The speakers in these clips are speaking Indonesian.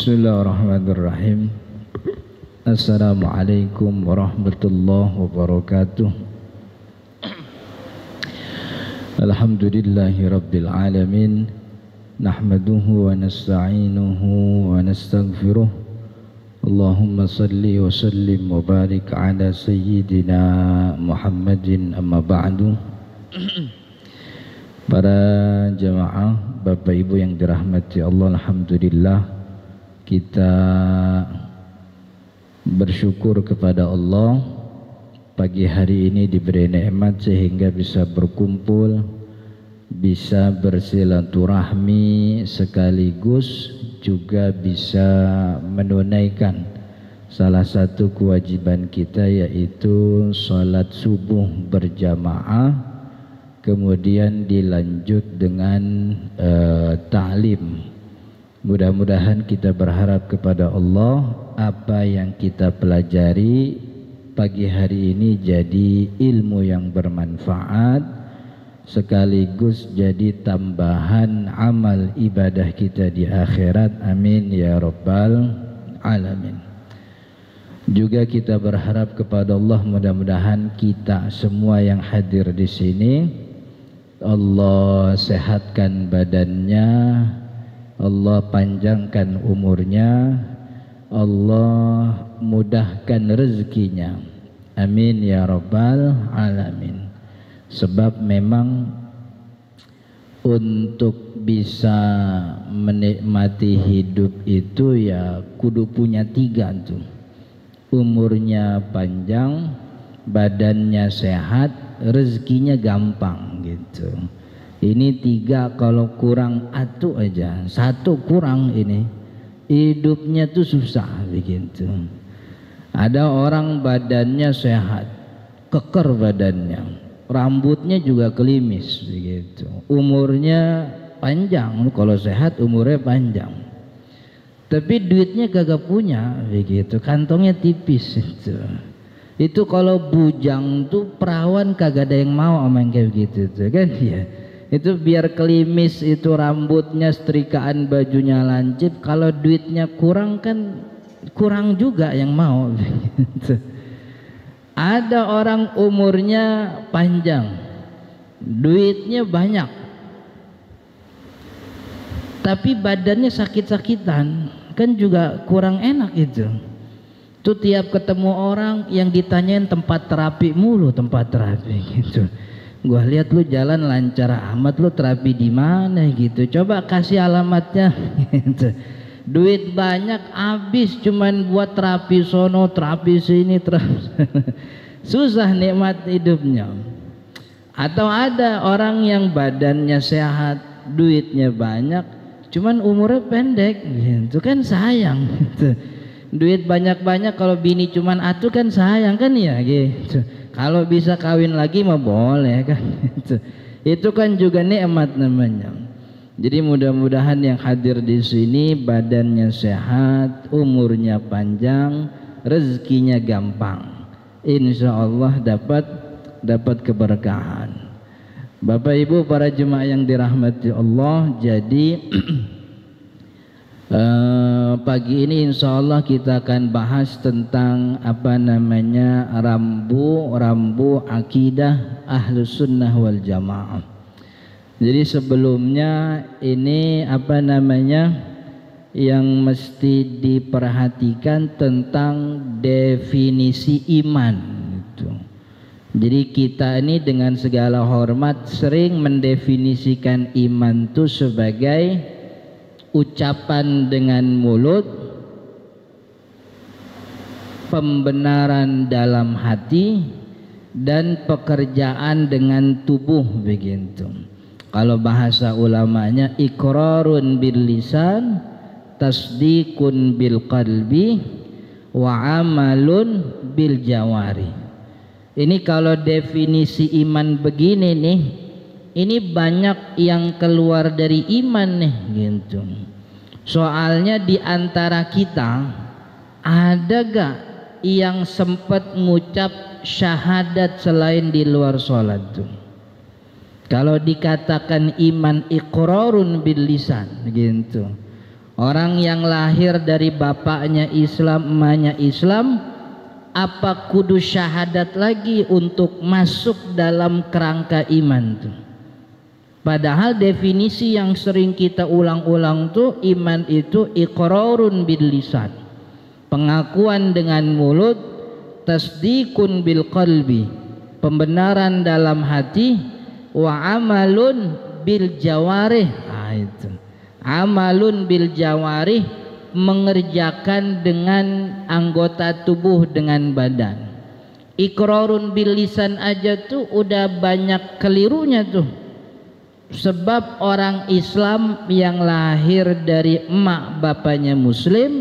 Bismillahirrahmanirrahim. Assalamualaikum warahmatullahi wabarakatuh. Alhamdulillahi rabbil alamin. Nahmaduhu wa nasta'inuhu wa nastaghfiruh. Allahumma salli wa sallim wa barik ala sayyidina Muhammadin, amma ba'du. Para jamaah, Bapak Ibu yang dirahmati Allah, alhamdulillah kita bersyukur kepada Allah pagi hari ini diberi nikmat sehingga bisa berkumpul, bisa bersilaturahmi, sekaligus juga bisa menunaikan salah satu kewajiban kita, yaitu sholat subuh berjamaah, kemudian dilanjut dengan ta'lim. Mudah-mudahan kita berharap kepada Allah apa yang kita pelajari pagi hari ini jadi ilmu yang bermanfaat, sekaligus jadi tambahan amal ibadah kita di akhirat. Amin ya rabbal alamin. Juga kita berharap kepada Allah, mudah-mudahan kita semua yang hadir di sini Allah sehatkan badannya, Allah panjangkan umurnya, Allah mudahkan rezekinya. Amin ya rabbal alamin. Sebab memang untuk bisa menikmati hidup itu ya kudu punya tiga tuh. Umurnya panjang, badannya sehat, rezekinya gampang gitu. Ini tiga, kalau kurang atu aja, satu kurang ini hidupnya tuh susah begitu. Ada orang badannya sehat, keker badannya, rambutnya juga kelimis begitu, umurnya panjang. Kalau sehat umurnya panjang, tapi duitnya kagak punya begitu, kantongnya tipis itu. Itu kalau bujang tuh perawan kagak ada yang mau sama yang kayak begitu tuh kan ya. Itu biar kelimis itu rambutnya, setrikaan bajunya lancip, kalau duitnya kurang kan kurang juga yang mau begitu. Ada orang umurnya panjang, duitnya banyak, tapi badannya sakit-sakitan, kan juga kurang enak itu. Tuh tiap ketemu orang yang ditanyain tempat terapi mulu, tempat terapi gitu. Gua lihat lu jalan lancar amat, lu terapi di mana gitu. Coba kasih alamatnya gitu. Duit banyak habis cuman buat terapi sono, terapi sini, susah nikmat hidupnya. Atau ada orang yang badannya sehat, duitnya banyak, cuman umurnya pendek gitu, kan sayang gitu. Duit banyak-banyak kalau bini cuman atu kan sayang kan ya gitu. Kalau bisa kawin lagi mah boleh kan gitu. Itu kan juga nikmat namanya. Jadi mudah-mudahan yang hadir di sini badannya sehat, umurnya panjang, rezekinya gampang. Insya Allah dapat keberkahan. Bapak Ibu para jemaah yang dirahmati Allah, jadi pagi ini insya Allah kita akan bahas tentang apa namanya rambu akidah Ahlus Sunnah wal Jamaah. Jadi sebelumnya ini apa namanya yang mesti diperhatikan tentang definisi iman gitu. Jadi kita ini dengan segala hormat sering mendefinisikan iman itu sebagai ucapan dengan mulut, pembenaran dalam hati, dan pekerjaan dengan tubuh begitu. Kalau bahasa ulamanya iqrarun bil lisan, tasdiqun bil qalbi, wa amalun bil jawari. Ini kalau definisi iman begini nih, ini banyak yang keluar dari iman nih gitu. Soalnya di antara kita ada gak yang sempat ngucap syahadat selain di luar sholat tuh? Kalau dikatakan iman iqrarun bil lisan gitu, Orang yang lahir dari bapaknya Islam, emaknya Islam, apa kudu syahadat lagi untuk masuk dalam kerangka iman tuh? Padahal definisi yang sering kita ulang-ulang tuh, iman itu iqrarun bil lisan, pengakuan dengan mulut, tasdikun bil qalbi, pembenaran dalam hati, wa amalun bil jawarih. Nah, itu amalun bil jawarih, mengerjakan dengan anggota tubuh, dengan badan. Iqrarun bil lisan aja tuh udah banyak kelirunya tuh. Sebab orang Islam yang lahir dari emak bapaknya Muslim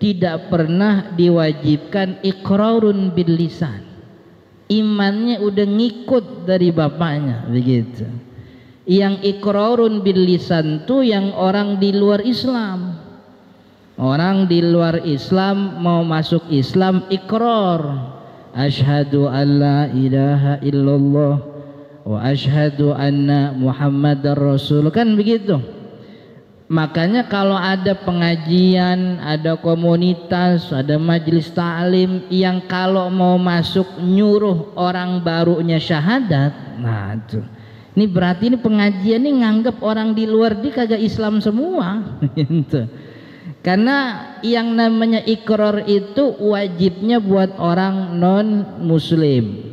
tidak pernah diwajibkan iqrarun bil lisan. Imannya udah ngikut dari bapaknya, begitu. Yang iqrarun bil lisan tuh yang orang di luar Islam. Orang di luar Islam mau masuk Islam iqrar, asyhadu an la ilaha illallah wa asyhadu anna Muhammadar Rasul, kan begitu. Makanya kalau ada pengajian, ada komunitas, ada majelis ta'lim yang kalau mau masuk nyuruh orang barunya syahadat, nah tuh, ini berarti ini pengajian ini nganggep orang di luar dia kagak Islam semua gitu. Karena yang namanya iqrar itu wajibnya buat orang non muslim.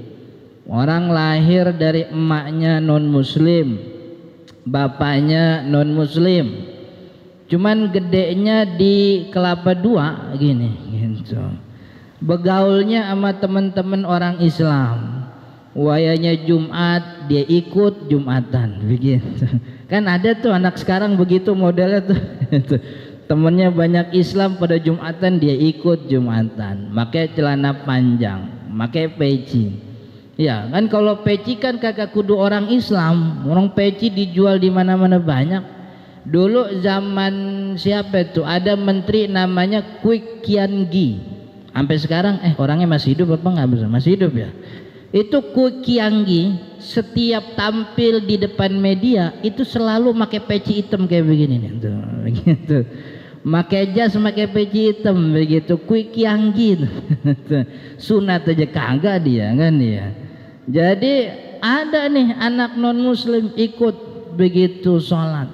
Orang lahir dari emaknya non muslim, bapaknya non muslim, cuman gedenya di Kelapa II gini gitu. Begaulnya sama teman-teman orang Islam, wayanya Jumat dia ikut Jumatan begitu. Kan ada tuh anak sekarang begitu modelnya tuh. Temennya banyak Islam, pada Jumatan dia ikut Jumatan, pakai celana panjang, pakai peci. Ya kan, kalau peci kan kagak kudu orang Islam, orang peci dijual di mana-mana banyak. Dulu zaman siapa itu, ada menteri namanya Kwik Kian Gi, sampai sekarang orangnya masih hidup apa nggak bisa, masih hidup ya. Itu Kwik Kian Gi setiap tampil di depan media itu selalu pakai peci hitam kayak begini nih, tuh, begitu. Pakai jas, pakai peci hitam begitu. Kwik Kian Gi sunat aja kagak dia kan dia. Jadi ada nih anak non muslim ikut begitu sholat.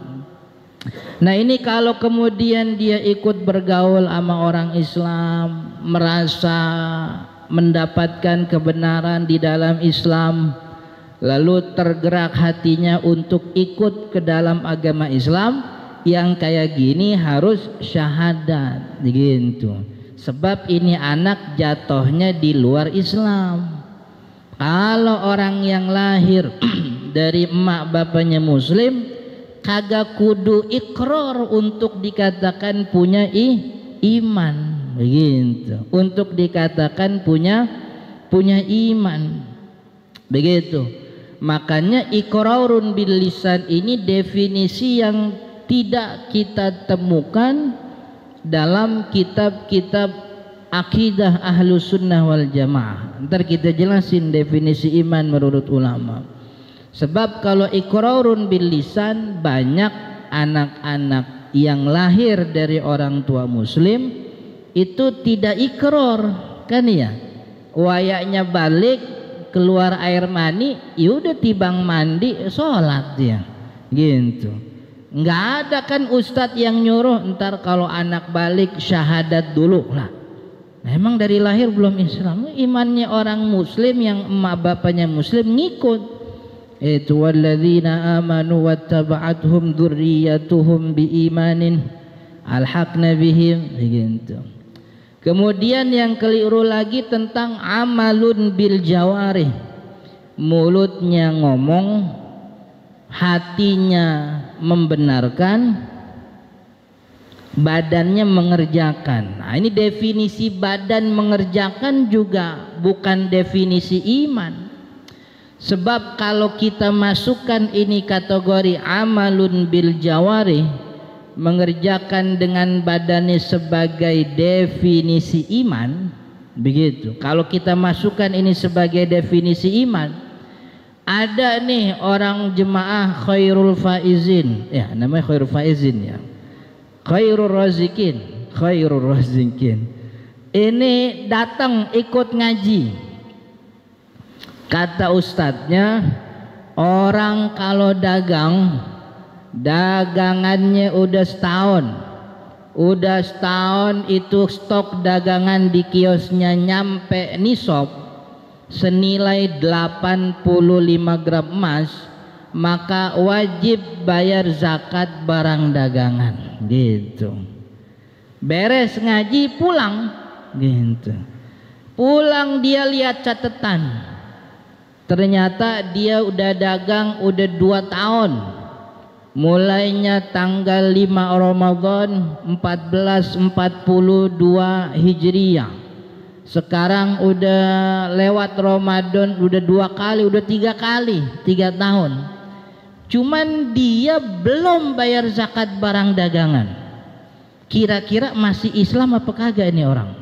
Nah ini kalau kemudian dia ikut bergaul sama orang Islam, merasa mendapatkan kebenaran di dalam Islam, lalu tergerak hatinya untuk ikut ke dalam agama Islam, yang kayak gini harus syahadat gitu. Sebab ini anak jatuhnya di luar Islam. Kalau orang yang lahir dari emak bapaknya Muslim, kagak kudu iqrar untuk dikatakan punya iman begitu. Untuk dikatakan punya iman begitu. Makanya iqrarun bil lisan ini definisi yang tidak kita temukan dalam kitab-kitab akidah Ahlus Sunnah wal Jamaah. Ntar kita jelasin definisi iman menurut ulama. Sebab kalau iqrarun bil lisan, banyak anak-anak yang lahir dari orang tua muslim itu tidak iqrar kan ya. Wayaknya balik keluar air mani, yaudah tibang mandi sholat dia gitu. Nggak ada kan ustadz yang nyuruh ntar kalau anak balik syahadat dulu lah. Memang dari lahir belum Islam, imannya orang muslim yang emak bapaknya muslim ngikut. Itu walladzina amanu wattaba'athum dzurriyyatuhum biimanin alhaqna bihim begitu. Kemudian yang keliru lagi tentang amalun bil jawarih, mulutnya ngomong, hatinya membenarkan, badannya mengerjakan. Nah, ini definisi badan mengerjakan juga bukan definisi iman. Sebab kalau kita masukkan ini kategori amalun bil jawarih, mengerjakan dengan badannya sebagai definisi iman, begitu. Kalau kita masukkan ini sebagai definisi iman, ada nih orang jemaah Khairul Faizin, ya namanya Khairul Faizin ya. Khairur razikin, khairur razikin. Ini datang ikut ngaji. Kata ustadznya, orang kalau dagang, dagangannya udah setahun itu stok dagangan di kiosnya nyampe nisab senilai 85 gram emas, maka wajib bayar zakat barang dagangan gitu. Beres ngaji pulang gitu, pulang dia lihat catatan, ternyata dia udah dagang udah 2 tahun, mulainya tanggal 5 Ramadan 1442 Hijriah. Sekarang udah lewat Ramadan udah 2 kali, udah 3 kali, 3 tahun. Cuman dia belum bayar zakat barang dagangan. Kira-kira masih Islam apa kagak ini orang?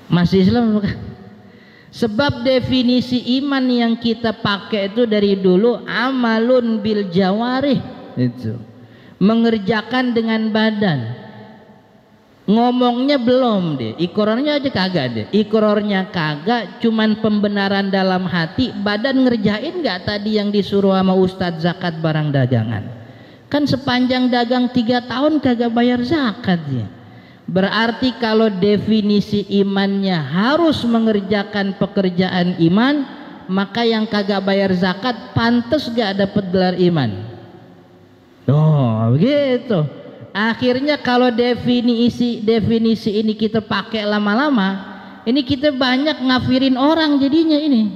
Masih Islam apa kagak? Sebab definisi iman yang kita pakai itu dari dulu amalun bil jawarih, itu mengerjakan dengan badan. Ngomongnya belum deh, ikrarnya aja kagak deh, ikrarnya kagak, cuman pembenaran dalam hati. Badan ngerjain nggak tadi yang disuruh sama Ustadz zakat barang dagangan? Kan sepanjang dagang 3 tahun kagak bayar zakat ya. Berarti kalau definisi imannya harus mengerjakan pekerjaan iman, maka yang kagak bayar zakat pantas gak dapat gelar iman. Oh begitu. Akhirnya kalau definisi ini kita pakai lama-lama, ini kita banyak ngafirin orang jadinya ini.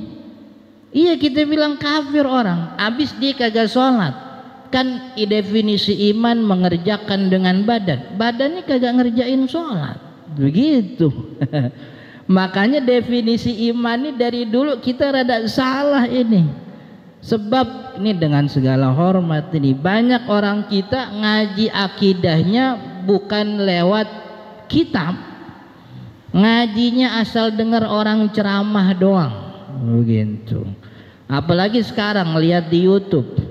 Iya, kita bilang kafir orang, abis dia kagak sholat. Kan definisi iman mengerjakan dengan badan, badannya kagak ngerjain sholat begitu. Makanya definisi iman ini dari dulu kita rada salah ini. Sebab ini dengan segala hormat ini banyak orang kita ngaji akidahnya bukan lewat kitab, ngajinya asal dengar orang ceramah doang begitu. Apalagi sekarang lihat di YouTube,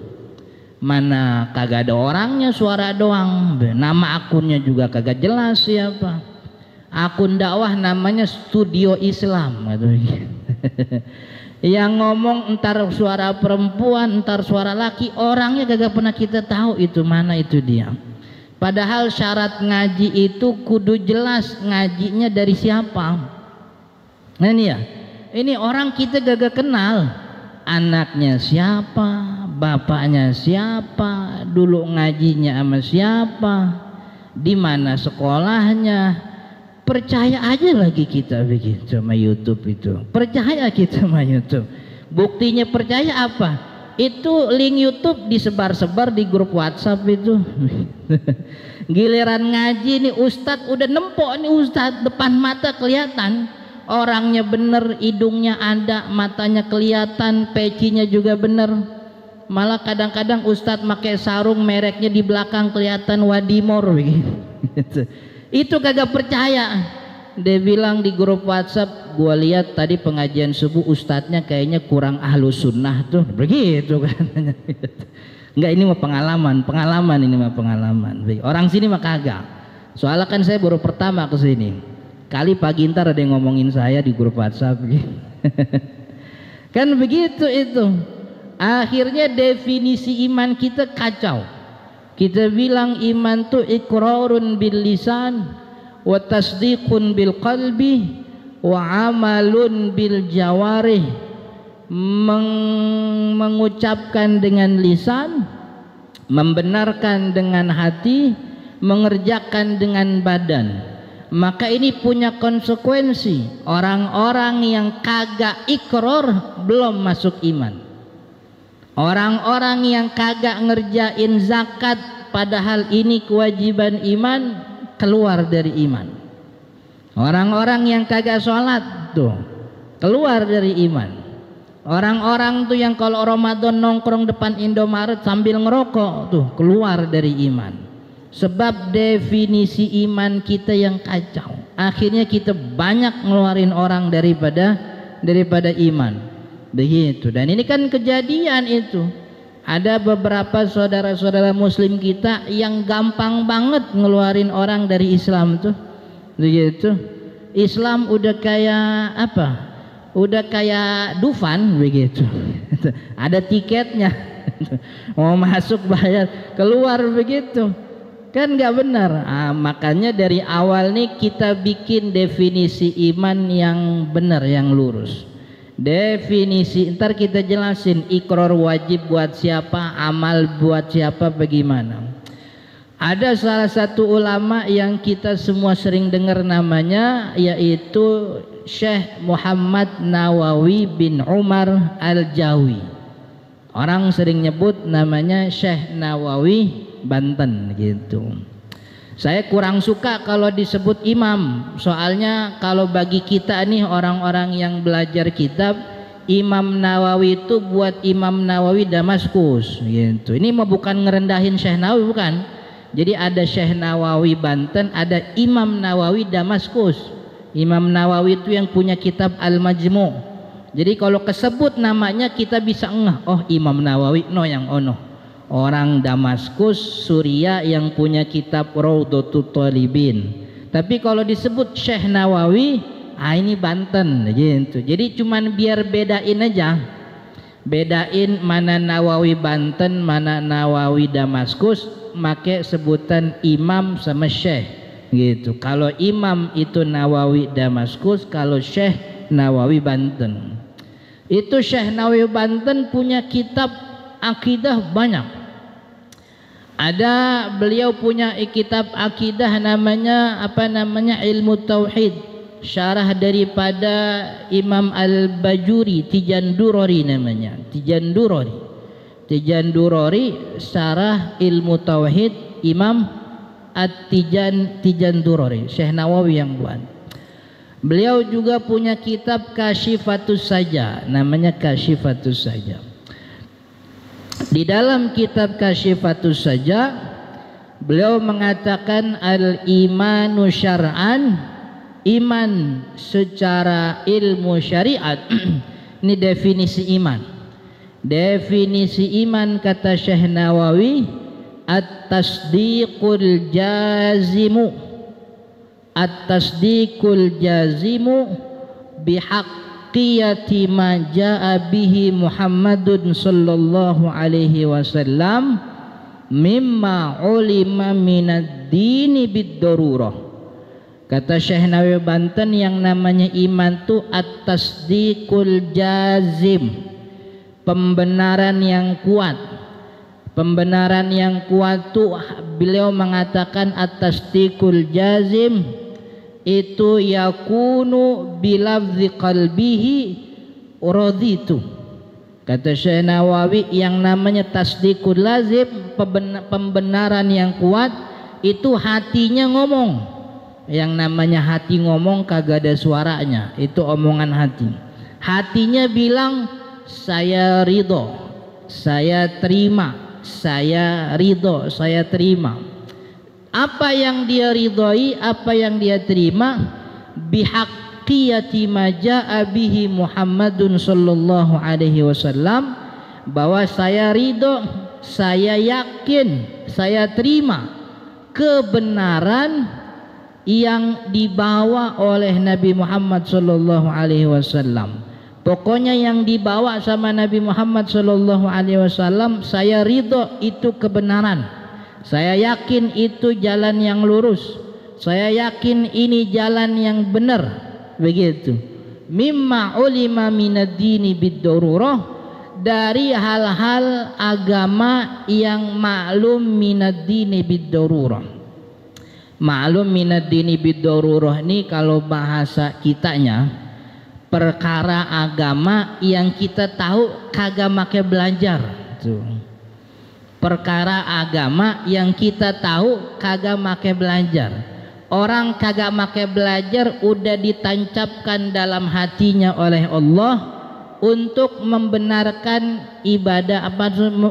mana kagak ada orangnya, suara doang, nama akunnya juga kagak jelas siapa. Akun dakwah namanya Studio Islam yang ngomong entar suara perempuan, entar suara laki, orangnya kagak pernah kita tahu itu mana itu dia. Padahal syarat ngaji itu kudu jelas ngajinya dari siapa. Nah ini ya, ini orang kita kagak kenal anaknya siapa, bapaknya siapa, dulu ngajinya sama siapa, di mana sekolahnya. Percaya aja lagi kita begitu sama YouTube itu. Percaya kita sama YouTube. Buktinya percaya apa? Itu link YouTube disebar-sebar di grup WhatsApp itu. Giliran ngaji nih Ustadz udah nempok nih Ustadz, depan mata kelihatan. Orangnya bener, hidungnya ada, matanya kelihatan, pecinya juga bener. Malah kadang-kadang Ustadz pakai sarung mereknya di belakang kelihatan Wadimor begitu. Itu kagak percaya. Dia bilang di grup WhatsApp, gua lihat tadi pengajian subuh ustadznya kayaknya kurang ahlus sunnah tuh, begitu kan. Enggak, ini mah pengalaman ini mah pengalaman. Orang sini mah kagak. Soalnya kan saya baru pertama ke sini. Kali pagi ntar ada yang ngomongin saya di grup WhatsApp gitu. Kan begitu itu. Akhirnya definisi iman kita kacau. Kita bilang iman tuh iqrarun bil lisan wa tasdiqun bil qalbi wa amalun bil jawarih. Mengucapkan dengan lisan, membenarkan dengan hati, mengerjakan dengan badan. Maka ini punya konsekuensi. Orang-orang yang kagak ikrar belum masuk iman. Orang-orang yang kagak ngerjain zakat padahal ini kewajiban iman, keluar dari iman. Orang-orang yang kagak sholat tuh keluar dari iman. Orang-orang tuh yang kalau Ramadan nongkrong depan Indomaret sambil ngerokok tuh keluar dari iman. Sebab definisi iman kita yang kacau. Akhirnya kita banyak ngeluarin orang daripada iman. Begitu. Dan ini kan kejadian itu. Ada beberapa saudara-saudara muslim kita yang gampang banget ngeluarin orang dari Islam tuh. Begitu. Islam udah kayak apa? Udah kayak Dufan begitu. Ada tiketnya. Mau masuk bayar, keluar begitu. Kan nggak benar. Makanya dari awal nih kita bikin definisi iman yang benar, yang lurus. Definisi, ntar kita jelasin ikrar wajib buat siapa, amal buat siapa, bagaimana. Ada salah satu ulama yang kita semua sering dengar namanya, yaitu Syekh Muhammad Nawawi bin Umar Al-Jawi. Orang sering nyebut namanya Syekh Nawawi Banten gitu. Saya kurang suka kalau disebut imam, soalnya kalau bagi kita nih orang-orang yang belajar kitab, Imam Nawawi itu buat Imam Nawawi Damaskus gitu. Ini mah bukan ngerendahin Syekh Nawawi, bukan. Jadi ada Syekh Nawawi Banten, ada Imam Nawawi Damaskus. Imam Nawawi itu yang punya kitab Al-Majmu'. Jadi kalau kesebut namanya kita bisa ngeh, oh Imam Nawawi no yang ono. Orang Damaskus, Suriah yang punya kitab Raudhatul Thalibin. Tapi kalau disebut Syekh Nawawi, ini Banten gitu. Jadi cuman biar bedain aja. Bedain mana Nawawi Banten, mana Nawawi Damaskus, make sebutan imam sama syekh gitu. Kalau imam itu Nawawi Damaskus, kalau syekh Nawawi Banten. Itu Syekh Nawawi Banten punya kitab akidah banyak. Ada beliau punya kitab akidah namanya Ilmu Tauhid, syarah daripada Imam Al-Bajuri, Tijandurori namanya. Tijandurori syarah Ilmu Tauhid Imam Tijandurori, Syekh Nawawi yang buat. Beliau juga punya kitab Kasyifatus Saja, namanya Kasyifatus Saja. Di dalam kitab Kasyifatus Saja beliau mengatakan al-imanu syar'an, iman secara ilmu syariat. Ini definisi iman. Definisi iman kata Syekh Nawawi, at-tasdiqul jazimu, at-tasdiqul jazimu bihaq qiyati ma jaa bihi Muhammadun sallallahu alaihi wasallam mimma ulima minad dini bid-darurah. Kata Syekh Nawawi Banten, yang namanya iman itu at-tasdiqul jazim, pembenaran yang kuat. Pembenaran yang kuat itu beliau mengatakan at-tasdiqul jazim itu yakunu bilafzi qalbihi raditu. Kata Syekh Nawawi, yang namanya tasdiqul lazim, pembenaran yang kuat, itu hatinya ngomong. Yang namanya hati ngomong kagak ada suaranya, itu omongan hati. Hatinya bilang saya ridho, saya terima, saya ridho, saya terima. Apa yang dia ridhoi, apa yang dia terima, bihaqqiyati ma jaa bihi Muhammadun sallallahu alaihi wasallam, bahwa saya ridho, saya yakin, saya terima kebenaran yang dibawa oleh Nabi Muhammad sallallahu alaihi wasallam. Pokoknya yang dibawa sama Nabi Muhammad sallallahu alaihi wasallam saya ridho, itu kebenaran. Saya yakin itu jalan yang lurus. Saya yakin ini jalan yang benar. Begitu. Mimma ulima minad dini bid-darurah, dari hal-hal agama yang maklum minad dini bid-darurah. Maklum minad dini bid-darurah ini kalau bahasa kitanya, perkara agama yang kita tahu kagak make belajar. Tuh. Perkara agama yang kita tahu kagak make belajar. Orang kagak make belajar udah ditancapkan dalam hatinya oleh Allah untuk membenarkan ibadah,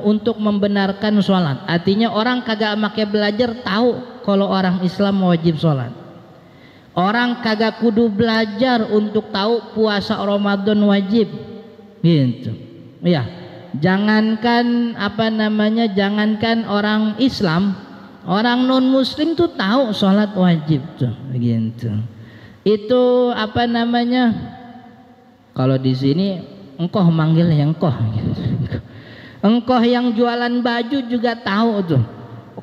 untuk membenarkan sholat. Artinya orang kagak make belajar tahu kalau orang Islam wajib sholat. Orang kagak kudu belajar untuk tahu puasa Ramadan wajib. Gitu. Ya. Jangankan jangankan orang Islam, orang non Muslim tuh tahu sholat wajib tuh, begitu. Itu kalau di sini engkoh manggil yang engkoh, gitu. Engkoh yang jualan baju juga tahu tuh.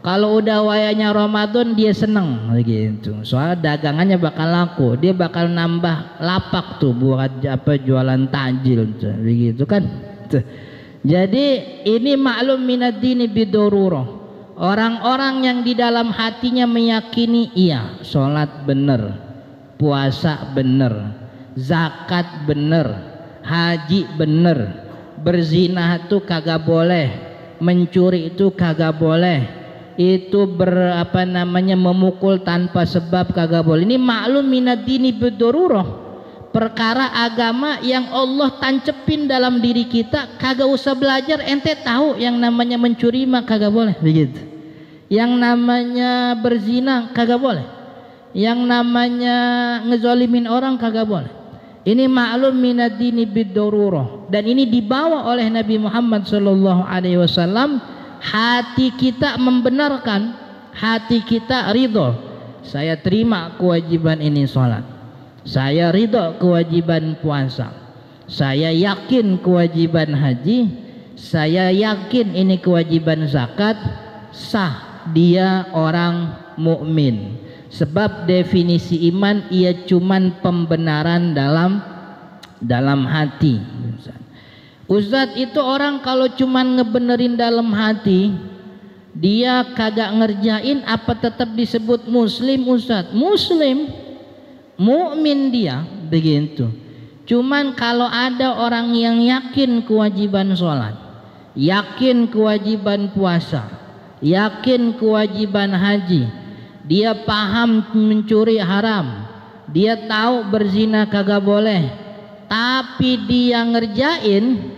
Kalau udah wayanya Ramadan dia seneng gitu. Soal dagangannya bakal laku, dia bakal nambah lapak tuh buat jualan takjil tuh, begitu kan. Tuh. Jadi ini maklum minad-dini bidururah. Orang-orang yang di dalam hatinya meyakini iya, sholat bener, puasa bener, zakat bener, haji bener, berzina itu kagak boleh, mencuri itu kagak boleh, itu memukul tanpa sebab kagak boleh. Ini maklum minad-dini bidururah, perkara agama yang Allah tancepin dalam diri kita, kagak usah belajar, ente tahu yang namanya mencuri mah kagak boleh, begitu. Yang namanya berzina kagak boleh, yang namanya ngezolimin orang kagak boleh. Ini maklum minad-dini bidururah, dan ini dibawa oleh Nabi Muhammad SAW. Hati kita membenarkan, hati kita ridho, saya terima kewajiban ini sholat, saya ridho kewajiban puasa, saya yakin kewajiban haji, saya yakin ini kewajiban zakat, sah dia orang mukmin. Sebab definisi iman ia cuman pembenaran dalam hati. Ustadz, itu orang kalau cuman ngebenerin dalam hati, dia kagak ngerjain, apa tetap disebut muslim Ustadz? Muslim, mukmin dia, begitu. Cuman kalau ada orang yang yakin kewajiban sholat, yakin kewajiban puasa, yakin kewajiban haji, dia paham mencuri haram, dia tahu berzina kagak boleh, tapi dia ngerjain,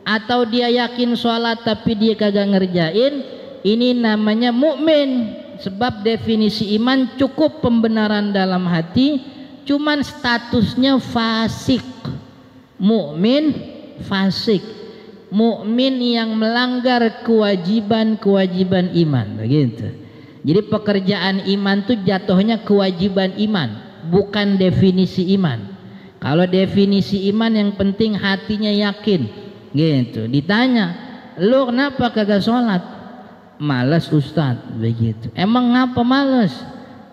atau dia yakin sholat tapi dia kagak ngerjain, ini namanya mukmin. Sebab definisi iman cukup pembenaran dalam hati, cuman statusnya fasik. Mukmin fasik, mukmin yang melanggar kewajiban iman, begitu. Jadi pekerjaan iman tuh jatuhnya kewajiban iman, bukan definisi iman. Kalau definisi iman yang penting hatinya yakin, gitu. Ditanya, lu kenapa kagak sholat? Males Ustadz, begitu. Emang ngapa males?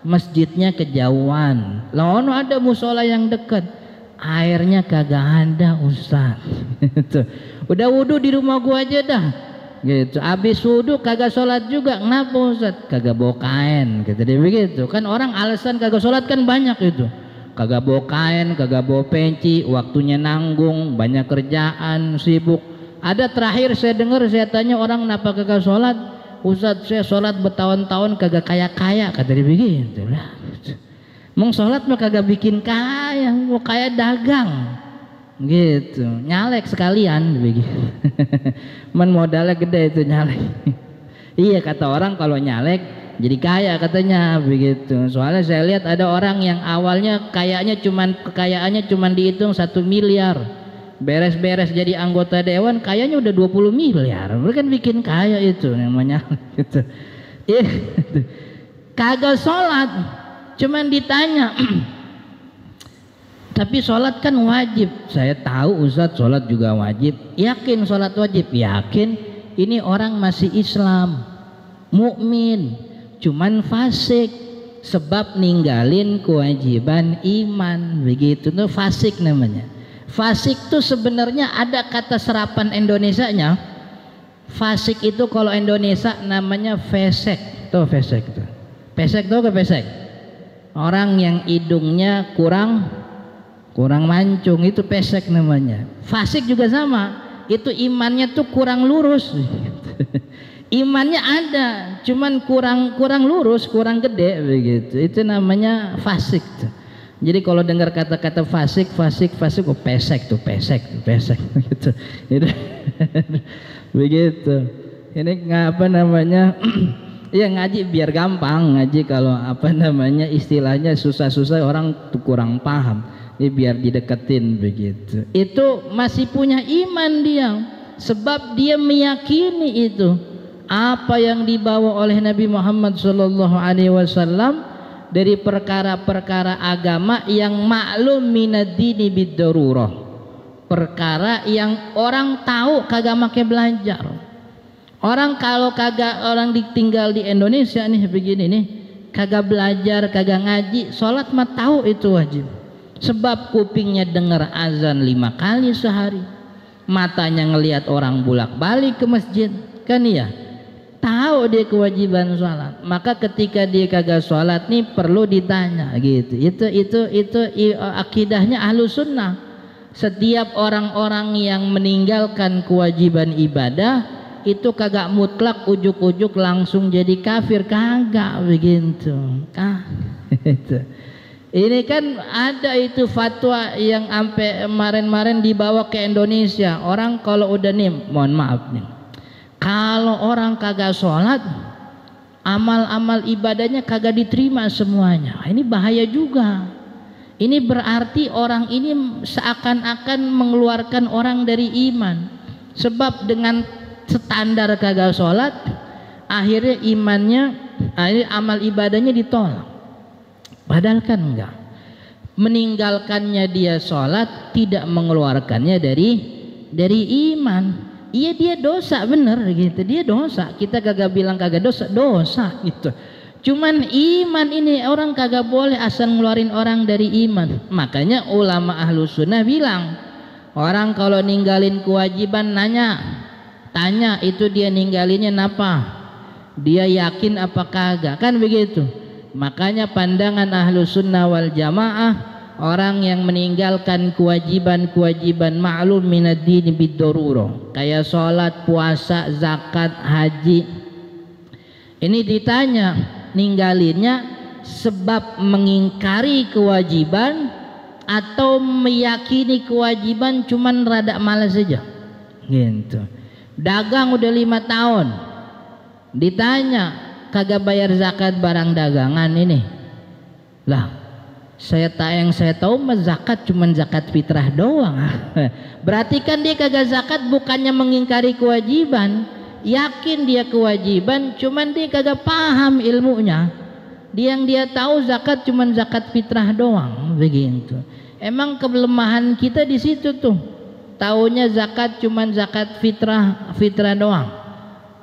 Masjidnya kejauhan. Lalu ada musola yang dekat, airnya kagak ada Ustadz. Gitu. Udah wudhu di rumah gua aja dah, gitu. Abis wudhu kagak sholat juga, kenapa Ustadz? Kagak bawa kain, gitu. Dia begitu kan, orang alasan kagak sholat kan banyak itu. Kagak bawa kain, kagak bawa peci, waktunya nanggung, banyak kerjaan, sibuk. Ada terakhir saya dengar, saya tanya orang kenapa kagak sholat? Ustadz, saya sholat bertahun-tahun kagak kaya-kaya, kata dia begitu lah. Mau sholat mah kagak bikin kaya, mau kaya dagang, gitu. Nyalek sekalian, begitu. Men modalnya gede itu nyalek. Iya, kata orang kalau nyalek jadi kaya katanya, begitu. Soalnya saya lihat ada orang yang awalnya kekayaannya cuman dihitung 1 miliar, beres-beres jadi anggota dewan kayaknya udah 20 miliar. Mereka kan bikin kaya itu namanya, gitu. Kagak sholat, cuman ditanya tapi sholat kan wajib. Saya tahu Ustadz, sholat juga wajib. Yakin sholat wajib? Yakin. Ini orang masih Islam, mukmin, cuman fasik sebab ninggalin kewajiban iman, begitu. Itu fasik namanya. Fasik tuh sebenarnya ada kata serapan Indonesianya. Fasik itu kalau Indonesia namanya fesek. Tuh fesek tuh. Pesek tuh ke pesek. Orang yang hidungnya kurang mancung, itu pesek namanya. Fasik juga sama. Itu imannya tuh kurang lurus. Imannya ada, cuman kurang lurus, kurang gede, begitu. Itu namanya fasik. Jadi kalau dengar kata-kata fasik, oh pesek, gitu. Begitu. Ini apa namanya? Ya ngaji biar gampang, ngaji kalau apa namanya istilahnya susah-susah orang tuh kurang paham. Ini biar dideketin, begitu. Itu masih punya iman dia. Sebab dia meyakini itu apa yang dibawa oleh Nabi Muhammad SAW dari perkara-perkara agama yang maklum minad dini bid-darurah, perkara yang orang tahu kagak make belajar. Orang kalau kagak orang ditinggal di Indonesia nih begini nih, kagak belajar, kagak ngaji, sholat mah tahu itu wajib. Sebab kupingnya dengar azan 5 kali sehari, matanya ngelihat orang bolak-balik ke masjid, kan iya, tahu dia kewajiban sholat. Maka ketika dia kagak sholat nih perlu ditanya gitu. Itu akidahnya Ahlus Sunnah. Setiap orang-orang yang meninggalkan kewajiban ibadah itu kagak mutlak ujuk-ujuk langsung jadi kafir, kagak begitu. Ini kan ada itu fatwa yang sampai kemarin-kemarin dibawa ke Indonesia. Orang kalau udah nih, mohon maaf nih, kalau orang kagak sholat, amal-amal ibadahnya kagak diterima semuanya. Ini bahaya juga. Ini berarti orang ini seakan-akan mengeluarkan orang dari iman. Sebab dengan standar kagak sholat, akhirnya imannya, akhirnya amal ibadahnya ditolak. Padahal kan enggak. Meninggalkannya dia sholat tidak mengeluarkannya dari iman. Iya dia dosa bener gitu, dia dosa. Kita kagak bilang kagak dosa gitu. Cuman iman ini orang kagak boleh asal ngeluarin orang dari iman. Makanya ulama Ahlus Sunnah bilang, orang kalau ninggalin kewajiban tanya itu dia ninggalinnya napa? Dia yakin apa kagak? Kan begitu. Makanya pandangan Ahlus Sunnah wal Jamaah, orang yang meninggalkan kewajiban-kewajiban ma'lum minad dini bid-darurah, kayak sholat, puasa, zakat, haji, ini ditanya ninggalinnya sebab mengingkari kewajiban atau meyakini kewajiban cuman rada malas saja gitu. Dagang udah 5 tahun ditanya kagak bayar zakat barang dagangan ini lah, saya tahu mah zakat cuman zakat fitrah doang. Berarti kan dia kagak zakat bukannya mengingkari kewajiban, yakin dia kewajiban, cuman dia kagak paham ilmunya. Yang dia tahu zakat cuman zakat fitrah doang begitu. Emang kelemahan kita di situ tuh, taunya zakat cuman zakat fitrah doang.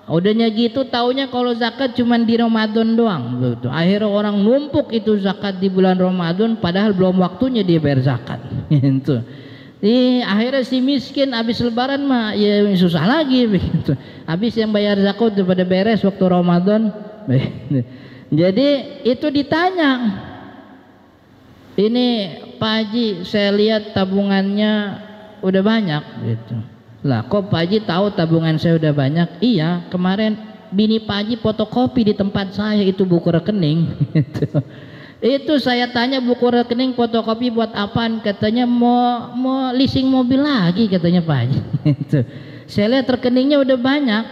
Udahnya gitu taunya kalau zakat cuman di Ramadan doang begitu. Akhirnya orang numpuk itu zakat di bulan Ramadan padahal belum waktunya dia bayar zakat gitu. Akhirnya si miskin habis lebaran mah ya susah lagi begitu. Habis yang bayar zakat udah pada beres waktu Ramadan. Jadi itu ditanya, ini Pak Haji saya lihat tabungannya udah banyak gitu. Lah kok Pak Haji tahu tabungan saya udah banyak? Iya, kemarin bini Pak Haji fotokopi di tempat saya itu buku rekening gitu. Itu saya tanya buku rekening fotokopi buat apaan? Katanya mau leasing mobil lagi katanya Pak Haji gitu. Saya lihat rekeningnya udah banyak,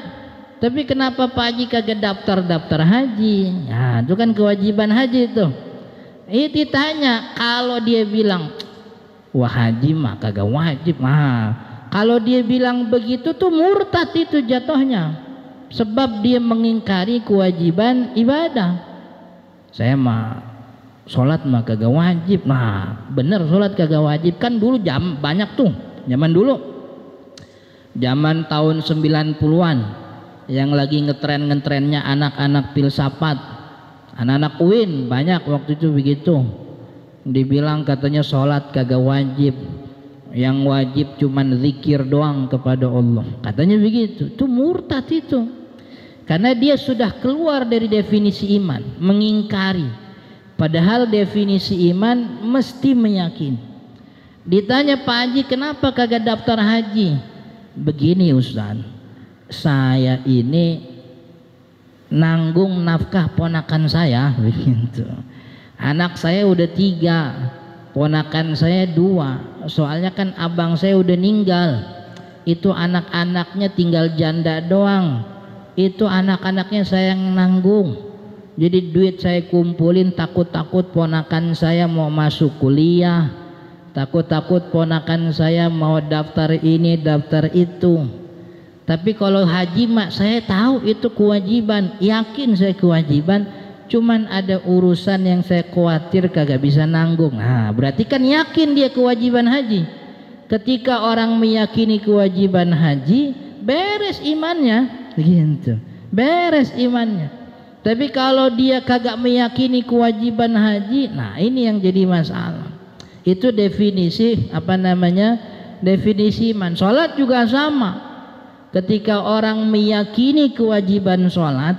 tapi kenapa Pak Haji kagak daftar haji? Nah, itu kan kewajiban haji itu. Itu ditanya, kalau dia bilang wah haji mah kagak wajib, kalau dia bilang begitu tuh murtad itu jatuhnya, sebab dia mengingkari kewajiban ibadah. Saya mah sholat mah kagak wajib. Bener sholat kagak wajib kan dulu banyak tuh zaman dulu, zaman tahun 90-an yang lagi ngetrennya anak-anak filsafat, anak-anak UIN banyak waktu itu begitu. Dibilang katanya sholat kagak wajib, yang wajib cuman zikir doang kepada Allah, katanya begitu. Itu murtad itu, karena dia sudah keluar dari definisi iman, mengingkari. Padahal definisi iman mesti meyakini. Ditanya Pak Haji kenapa kagak daftar haji? Begini Ustaz, saya ini nanggung nafkah ponakan saya begitu. Anak saya udah 3, ponakan saya 2. Soalnya kan abang saya udah ninggal, itu anak-anaknya tinggal janda doang. Itu anak-anaknya saya yang nanggung. Jadi duit saya kumpulin, takut-takut ponakan saya mau masuk kuliah, takut-takut ponakan saya mau daftar ini daftar itu. Tapi kalau haji mak saya tahu itu kewajiban, yakin saya kewajiban, cuman ada urusan yang saya khawatir kagak bisa nanggung. Nah, berarti kan yakin dia kewajiban haji. Ketika orang meyakini kewajiban haji, beres imannya, gitu. Beres imannya. Tapi kalau dia kagak meyakini kewajiban haji, nah ini yang jadi masalah. Itu definisi apa namanya? Definisi iman. Salat juga sama. Ketika orang meyakini kewajiban sholat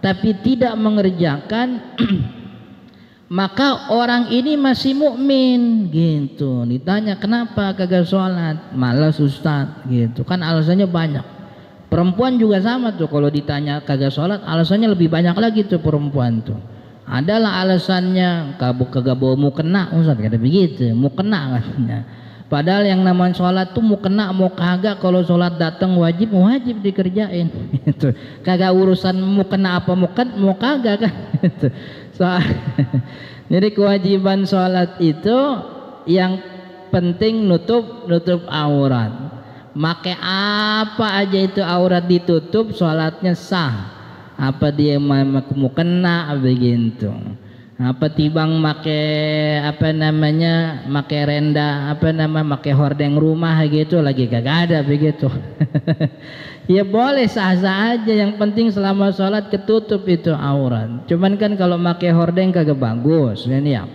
tapi tidak mengerjakan maka orang ini masih mukmin gitu. Ditanya kenapa kagak sholat? Malas Ustaz gitu. Kan alasannya banyak. Perempuan juga sama tuh, kalau ditanya kagak sholat alasannya lebih banyak lagi tuh perempuan tuh. Adalah alasannya kagak bawa mau kena Ustaz, kata begitu, mau kena katanya. Padahal yang namanya sholat tuh mau kena mau kagak, kalau sholat datang wajib dikerjain gitu. Kagak urusan mau kena apa mau kagak kan gitu. Jadi kewajiban sholat itu yang penting nutup aurat. Make apa aja itu aurat ditutup, sholatnya sah. Apa dia mau kena begitu. Apa tibang make apa namanya, make renda apa nama, make hordeng rumah gitu lagi kagak ada begitu. Ya boleh sah-sah aja, yang penting selama sholat ketutup itu aurat. Cuman kan kalau make hordeng kagak bagus kan ya.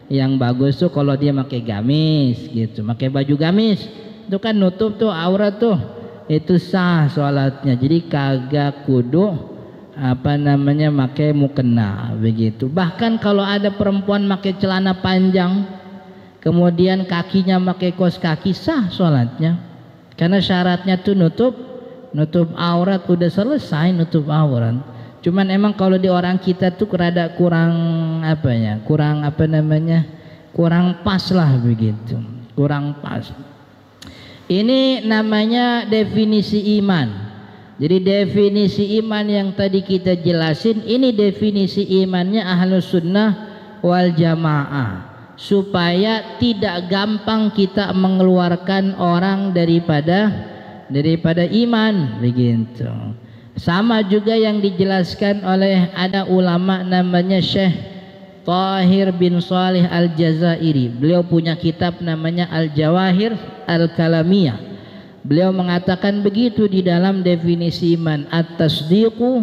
Yang bagus tuh kalau dia make gamis gitu, make baju gamis itu kan nutup tuh aurat tuh, itu sah sholatnya. Jadi kagak kudu apa namanya make mukena begitu. Bahkan kalau ada perempuan make celana panjang kemudian kakinya make kaos kaki, sah sholatnya, karena syaratnya tuh nutup aurat, udah selesai nutup aurat. Cuman emang kalau di orang kita tuh rada kurang apa ya, kurang apa namanya, kurang pas lah begitu, kurang pas. Ini namanya definisi iman. Jadi definisi iman yang tadi kita jelasin, ini definisi imannya Ahlus Sunnah wal Jamaah, supaya tidak gampang kita mengeluarkan orang daripada iman begitu. Sama juga yang dijelaskan oleh ada ulama namanya Syekh Tahir bin Salih Al-Jazairi. Beliau punya kitab namanya Al-Jawahir Al-Kalamiyah. Beliau mengatakan begitu di dalam definisi iman, at-tasdiqu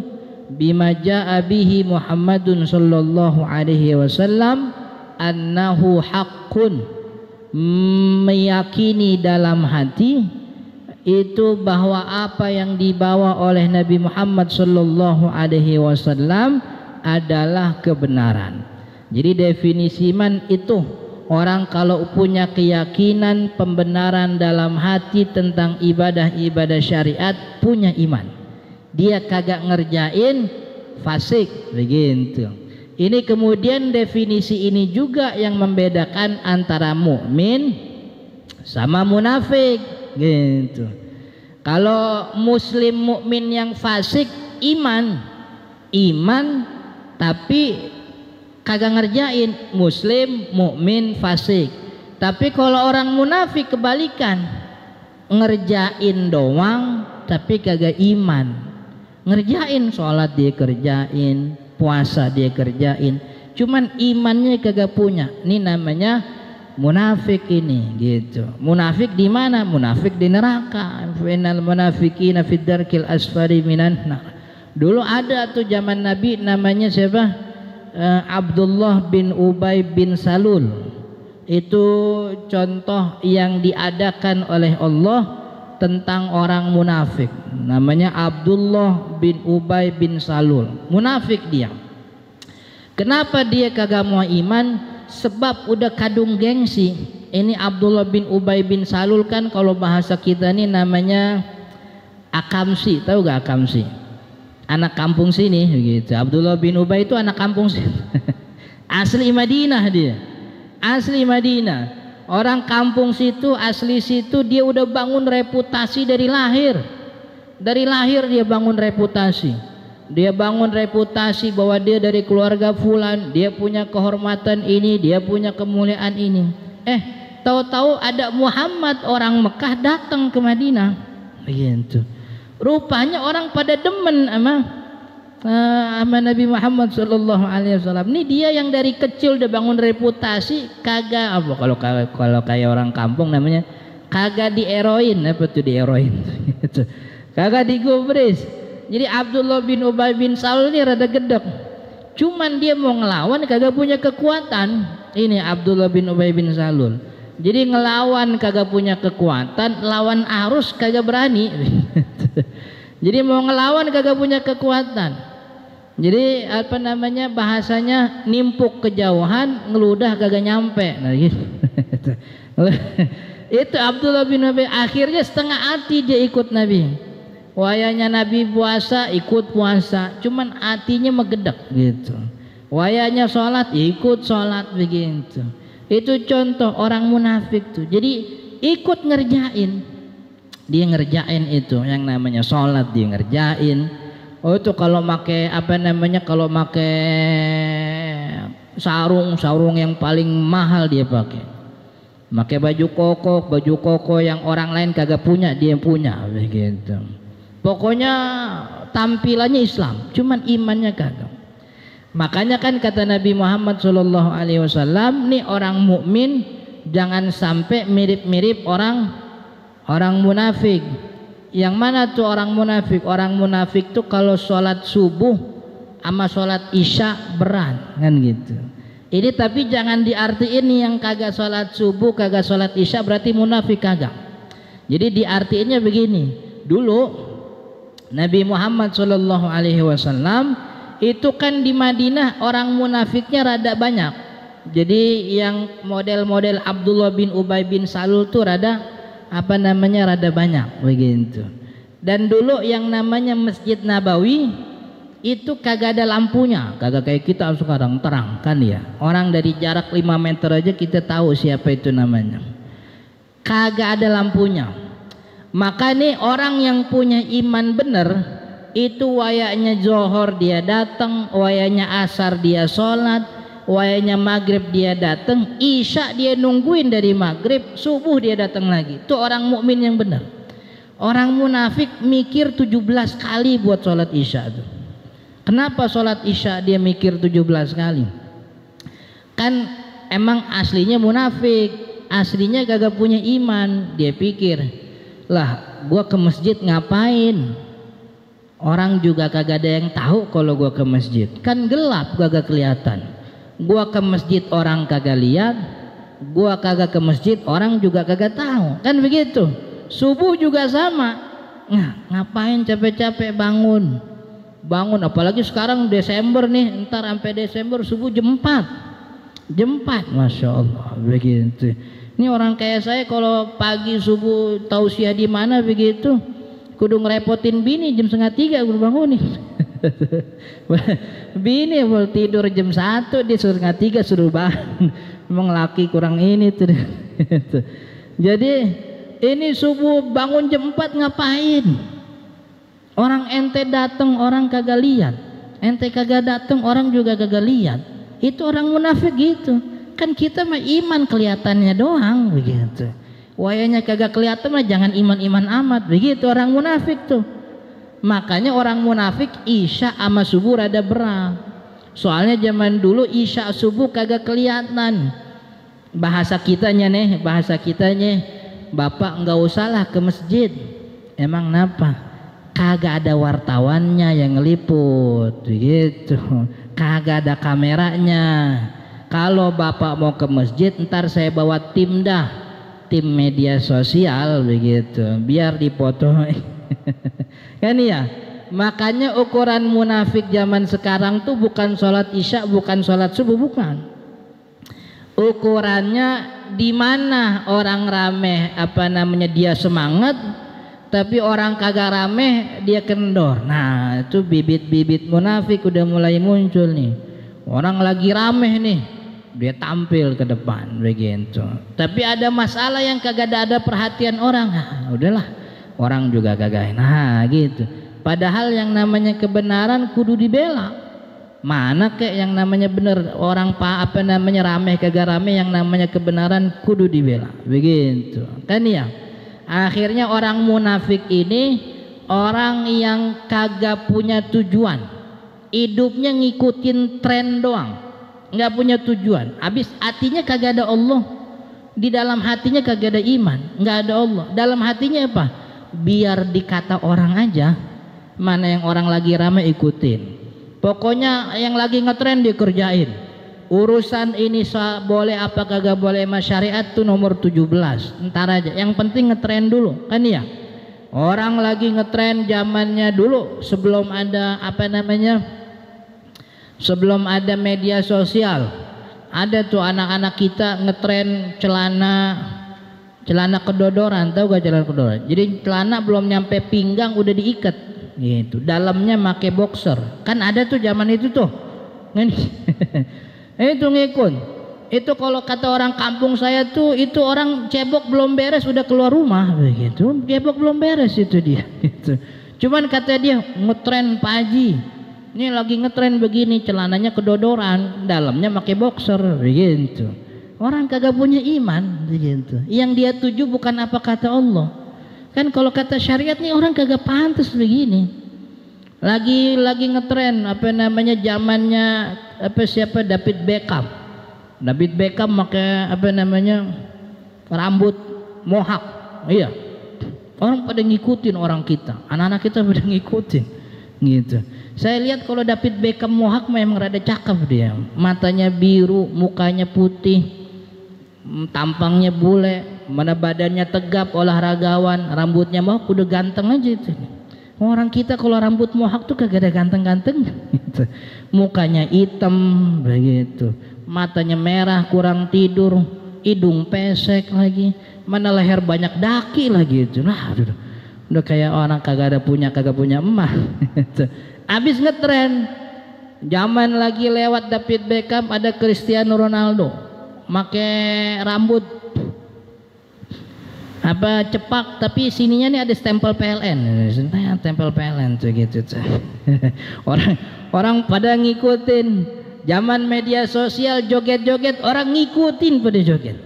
bima jaa bihi Muhammadun sallallahu alaihi wasallam annahu haqqun, meyakini dalam hati itu bahwa apa yang dibawa oleh Nabi Muhammad sallallahu alaihi wasallam adalah kebenaran. Jadi definisi iman itu, orang kalau punya keyakinan pembenaran dalam hati tentang ibadah-ibadah syariat, punya iman. Dia kagak ngerjain, fasik begitu. Ini kemudian definisi ini juga yang membedakan antara mukmin sama munafik gitu. Kalau muslim mukmin yang fasik iman tapi kagak ngerjain, muslim mukmin fasik. Tapi kalau orang munafik kebalikan, ngerjain doang tapi kagak iman. Ngerjain sholat dia kerjain, puasa dia kerjain, cuman imannya kagak punya. Ini namanya munafik ini gitu. Munafik di mana? Munafik di neraka. Innal munafiqina fid darkil asfali minan nar. Dulu ada tuh zaman Nabi namanya siapa? Abdullah bin Ubay bin Salul. Itu contoh yang diadakan oleh Allah tentang orang munafik. Namanya Abdullah bin Ubay bin Salul. Munafik dia. Kenapa dia kagak mau iman? Sebab udah kadung gengsi. Ini Abdullah bin Ubay bin Salul kan kalau bahasa kita ini namanya akamsi. Tahu gak akamsi? Anak kampung sini gitu. Abdullah bin Ubay itu anak kampung sini. Asli Madinah dia. Asli Madinah. Orang kampung situ, asli situ, dia udah bangun reputasi dari lahir. Dari lahir dia bangun reputasi. Dia bangun reputasi bahwa dia dari keluarga fulan, dia punya kehormatan ini, dia punya kemuliaan ini. Tahu-tahu ada Muhammad orang Mekah datang ke Madinah. Begitu. Rupanya orang pada demen sama Nabi Muhammad sallallahu alaihi wasallam. Ini dia yang dari kecil udah bangun reputasi, kagak apa kalau kayak orang kampung namanya kagak dieroin, apa tuh dieroin? Kagak digubris. Jadi Abdullah bin Ubay bin Salul ini rada gedek. Cuman dia mau ngelawan kagak punya kekuatan. Ini Abdullah bin Ubay bin Salul. Jadi ngelawan kagak punya kekuatan, lawan arus kagak berani. Jadi mau ngelawan kagak punya kekuatan. Jadi apa namanya bahasanya nimpuk kejauhan, ngeludah kagak nyampe. Nah gitu. Itu Abdullah bin Ubay akhirnya setengah hati dia ikut Nabi. Wayanya Nabi puasa ikut puasa, cuman hatinya megedek gitu. Wayanya sholat ikut sholat begitu. Itu contoh orang munafik tuh. Jadi ikut ngerjain, dia ngerjain itu yang namanya sholat dia ngerjain. Oh itu kalau make apa namanya kalau make sarung yang paling mahal dia pakai. Pakai baju koko yang orang lain kagak punya dia punya begitu. Pokoknya tampilannya Islam, cuman imannya kagak. Makanya kan kata Nabi Muhammad sallallahu alaihi wasallam, nih orang mukmin jangan sampai mirip-mirip orang munafik. Yang mana tuh orang munafik? Orang munafik tuh kalau sholat subuh sama sholat isya berat kan gitu. Ini tapi jangan diartiin nih yang kagak sholat subuh, kagak sholat isya berarti munafik, kagak. Jadi diartiinnya begini. Dulu Nabi Muhammad sallallahu alaihi wasallam itu kan di Madinah orang munafiknya rada banyak. Jadi yang model-model Abdullah bin Ubay bin Salul tuh rada apa namanya rada banyak begitu. Dan dulu yang namanya Masjid Nabawi itu kagak ada lampunya, kagak kayak kita sekarang terang kan ya. Orang dari jarak 5 meter aja kita tahu siapa itu namanya. Kagak ada lampunya. Maka nih orang yang punya iman bener itu wayanya zohor dia datang, wayanya asar dia sholat, wayanya maghrib dia datang, isya dia nungguin dari maghrib, subuh dia datang lagi. Itu orang mukmin yang benar. Orang munafik mikir 17 kali buat sholat isya tuh. Kenapa sholat isya dia mikir 17 kali? Kan emang aslinya munafik, aslinya kagak punya iman. Dia pikir, lah gua ke masjid ngapain? Orang juga kagak ada yang tahu kalau gua ke masjid. Kan gelap kagak kelihatan. Gua ke masjid orang kagak lihat, gua kagak ke masjid orang juga kagak tahu. Kan begitu. Subuh juga sama. Nah, ngapain capek-capek bangun apalagi sekarang Desember nih, ntar sampai Desember subuh jam 4, Masya Allah begitu. Ini orang kayak saya kalau pagi subuh tausiah di mana begitu kudu ngerepotin bini jam 2:30 gue bangunin. Bini mau tidur jam 1 dia suruh 2:30 suruh bangun. Memang laki kurang ini tuh. Jadi ini subuh bangun jam 4 ngapain? Orang ente datang orang kagak lihat, ente kagak datang orang juga kagak lihat. Itu orang munafik gitu. Kan kita mah iman kelihatannya doang begitu. Wayanya kagak kelihatan mah jangan iman-iman amat begitu orang munafik tuh. Makanya orang munafik isya sama subuh rada berat. Soalnya zaman dulu isya subuh kagak kelihatan. Bahasa kitanya, bapak enggak usahlah ke masjid. Emang kenapa? Kagak ada wartawannya yang ngeliput gitu, kagak ada kameranya. Kalau bapak mau ke masjid ntar saya bawa tim media sosial begitu biar dipoto. Kan ya, makanya ukuran munafik zaman sekarang tuh bukan sholat isya, bukan sholat subuh, bukan. Ukurannya di mana orang rame apa namanya dia semangat, tapi orang kagak rame dia kendor. Nah itu bibit-bibit munafik udah mulai muncul nih. Orang lagi rame nih dia tampil ke depan begitu. Tapi ada masalah yang kagak ada perhatian orang. Nah, udahlah orang juga kagak. Nah gitu. Padahal yang namanya kebenaran kudu dibela. Mana kek yang namanya bener orang apa namanya rame kagak rame, yang namanya kebenaran kudu dibela. Begitu kan ya. Akhirnya orang munafik ini orang yang kagak punya tujuan, hidupnya ngikutin tren doang, nggak punya tujuan, habis hatinya kagak ada Allah, di dalam hatinya kagak ada iman, nggak ada Allah, dalam hatinya apa? Biar dikata orang aja, mana yang orang lagi rame ikutin, pokoknya yang lagi ngetren dikerjain, urusan ini boleh apa kagak boleh sama syariat tuh nomor 17, ntar aja, yang penting ngetren dulu kan ya. Orang lagi ngetren zamannya dulu sebelum ada sebelum ada media sosial, ada tuh anak-anak kita ngetren celana kedodoran, tahu gak celana kedodoran? Jadi celana belum nyampe pinggang udah diikat gitu, dalamnya make boxer, kan ada tuh zaman itu tuh. Itu ngikut. Itu kalau kata orang kampung saya tuh, itu orang cebok belum beres udah keluar rumah begitu. Cebok belum beres itu dia gitu. Cuman kata dia ngetren Pak Haji, ini lagi ngetren begini, celananya kedodoran, dalamnya pakai boxer begitu. Orang kagak punya iman begitu. Yang dia tuju bukan apa kata Allah. Kan kalau kata syariat nih orang kagak pantas begini. Lagi ngetren zamannya siapa, David Beckham. David Beckham pakai rambut mohak, iya, orang pada ngikutin, orang kita, anak-anak kita pada ngikutin gitu. Saya lihat kalau David Beckham mohak memang rada cakep dia, matanya biru, mukanya putih, tampangnya bule, mana badannya tegap, olahragawan, rambutnya mohak, udah ganteng aja itu. Orang kita kalau rambut mohak tuh kagak ada ganteng-ganteng gitu. Mukanya hitam begitu, matanya merah, kurang tidur, hidung pesek lagi, mana leher banyak daki lagi itu. Nah, udah kayak orang kagak punya emak. Abis ngetren, zaman lagi lewat David Beckham, ada Cristiano Ronaldo, make rambut cepak, tapi sininya nih ada stempel PLN, stempel PLN tuh gitu. Orang pada ngikutin. Zaman media sosial joget-joget, orang ngikutin pada joget.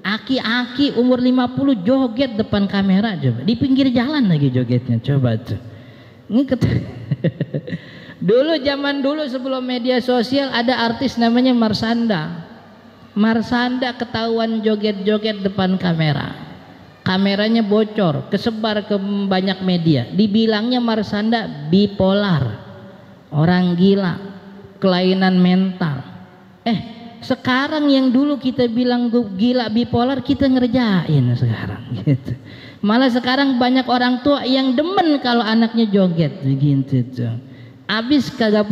Aki-aki umur 50 joget depan kamera, coba di pinggir jalan lagi jogetnya, coba tuh. Zaman dulu sebelum media sosial ada artis namanya Marsanda. Marsanda ketahuan joget-joget depan kamera. Kameranya bocor, kesebar ke banyak media. Dibilangnya Marsanda bipolar, orang gila, kelainan mental. Sekarang yang dulu kita bilang gila bipolar, kita ngerjain sekarang gitu. Malah sekarang banyak orang tua yang demen kalau anaknya joget begitu tuh. Abis kagak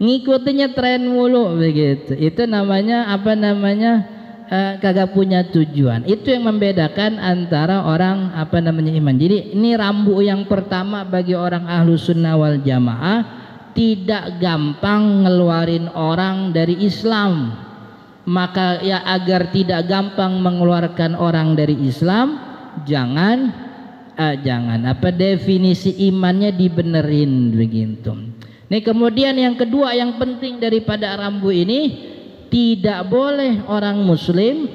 ngikutinnya tren mulu begitu. Itu namanya kagak punya tujuan. Itu yang membedakan antara orang iman. Jadi ini rambu yang pertama bagi orang Ahlus Sunnah wal Jamaah, tidak gampang ngeluarin orang dari Islam. Maka ya agar tidak gampang mengeluarkan orang dari Islam, jangan definisi imannya dibenerin begitu. Nih kemudian yang kedua yang penting daripada rambu ini, tidak boleh orang muslim,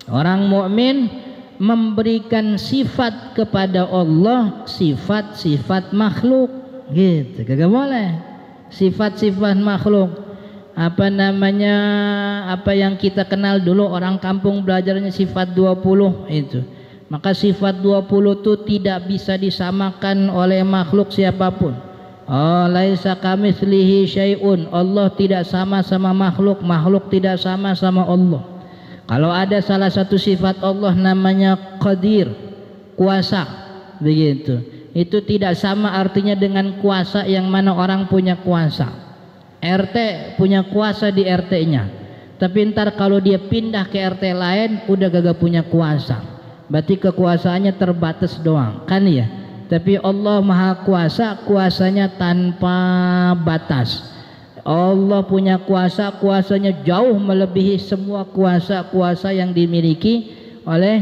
orang mukmin memberikan sifat kepada Allah sifat-sifat makhluk gitu, kagak boleh. Sifat-sifat makhluk apa yang kita kenal dulu orang kampung belajarnya sifat 20 itu. Maka sifat 20 itu tidak bisa disamakan oleh makhluk siapapun. Laisa kamitslihi syai'un, Allah tidak sama sama makhluk, makhluk tidak sama sama Allah. Kalau ada salah satu sifat Allah namanya qadir, kuasa begitu, itu tidak sama artinya dengan kuasa yang mana orang punya kuasa. RT punya kuasa di RT-nya, tapi ntar kalau dia pindah ke RT lain udah gak punya kuasa, berarti kekuasaannya terbatas doang kan ya. Tapi Allah Maha Kuasa, kuasanya tanpa batas. Allah punya kuasa, kuasanya jauh melebihi semua kuasa-kuasa yang dimiliki oleh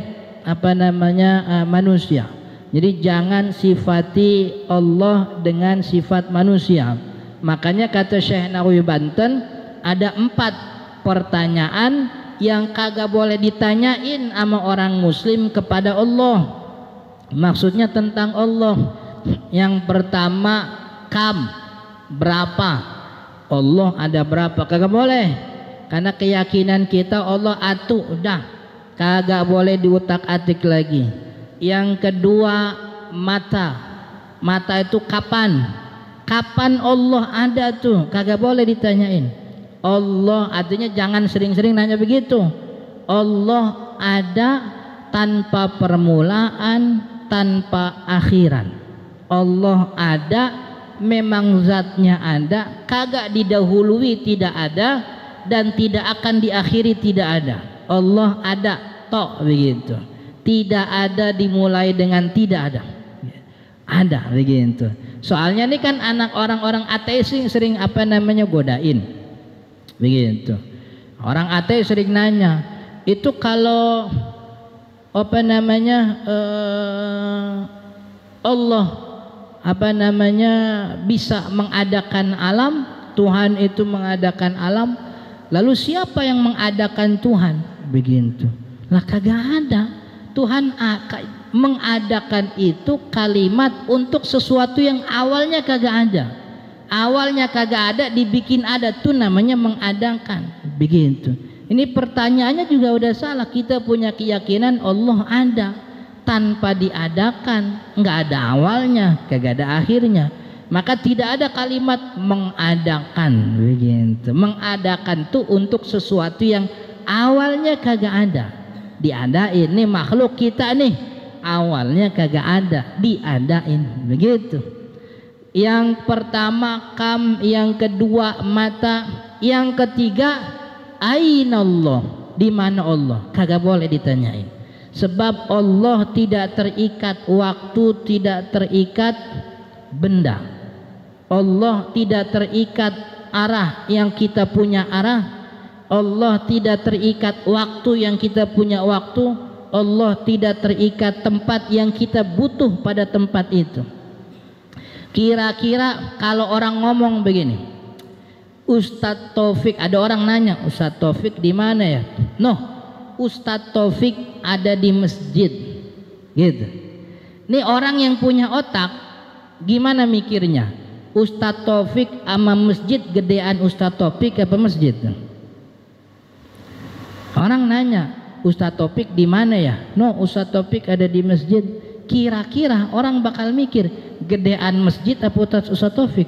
manusia. Jadi jangan sifati Allah dengan sifat manusia. Makanya kata Syekh Nawawi Banten, ada 4 pertanyaan yang kagak boleh ditanyain sama orang muslim kepada Allah. Maksudnya tentang Allah. Yang pertama, kam, berapa? Allah ada berapa? Kagak boleh. Karena keyakinan kita Allah atu, udah kagak boleh diutak-atik lagi. Yang kedua, mata. Mata itu kapan? Kapan Allah ada tuh? Kagak boleh ditanyain. Allah artinya jangan sering-sering nanya begitu. Allah ada tanpa permulaan, tanpa akhiran. Allah ada, memang zatnya ada, kagak didahului tidak ada, dan tidak akan diakhiri tidak ada. Allah ada, tok begitu. Tidak ada dimulai dengan tidak ada. Ada begitu. Soalnya ini kan anak orang-orang ateis sering apa namanya godain. Begitu. Orang ateis sering nanya, itu kalau apa namanya Allah apa namanya bisa mengadakan alam, Tuhan itu mengadakan alam, lalu siapa yang mengadakan Tuhan? Begitu. Lah kagak ada. Tuhan mengadakan itu kalimat untuk sesuatu yang awalnya kagak ada. Awalnya kagak ada dibikin ada, tuh namanya mengadakan. Begitu. Ini pertanyaannya juga udah salah. Kita punya keyakinan Allah ada tanpa diadakan, nggak ada awalnya, kagak ada akhirnya. Maka tidak ada kalimat mengadakan. Begitu. Mengadakan tuh untuk sesuatu yang awalnya kagak ada, diadain. Nih makhluk kita nih awalnya kagak ada, diadain. Begitu. Yang pertama kam, yang kedua mata, yang ketiga ainallah, di mana Allah? Kagak boleh ditanyain. Sebab Allah tidak terikat waktu, tidak terikat benda. Allah tidak terikat arah yang kita punya arah. Allah tidak terikat waktu yang kita punya waktu. Allah tidak terikat tempat yang kita butuh pada tempat itu. Kira-kira kalau orang ngomong begini, Ustadz Taufik, ada orang nanya, Ustadz Taufik di mana ya? Noh, Ustadz Taufik ada di masjid. Gitu. Ini orang yang punya otak gimana mikirnya? Ustadz Taufik sama masjid, gedean Ustadz Taufik apa masjid? Orang nanya, Ustadz Taufik di mana ya? No, Ustadz Taufik ada di masjid. Kira-kira orang bakal mikir, gedean masjid apa Ustadz Taufik?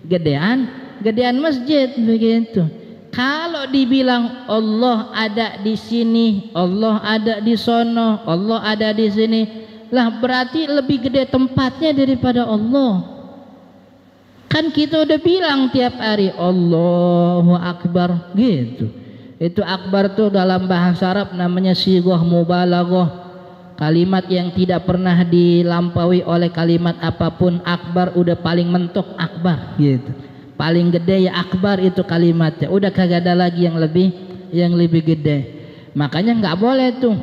Gedean masjid begitu. Kalau dibilang Allah ada di sini, Allah ada di sono, Allah ada di sini, lah berarti lebih gede tempatnya daripada Allah. Kan kita udah bilang tiap hari Allahu Akbar gitu. Itu akbar tuh dalam bahasa Arab namanya sighah mubalaghah. Kalimat yang tidak pernah dilampaui oleh kalimat apapun. Akbar udah paling mentok akbar gitu. Paling gede ya akbar itu kalimatnya. Udah kagak ada lagi yang lebih gede. Makanya nggak boleh tuh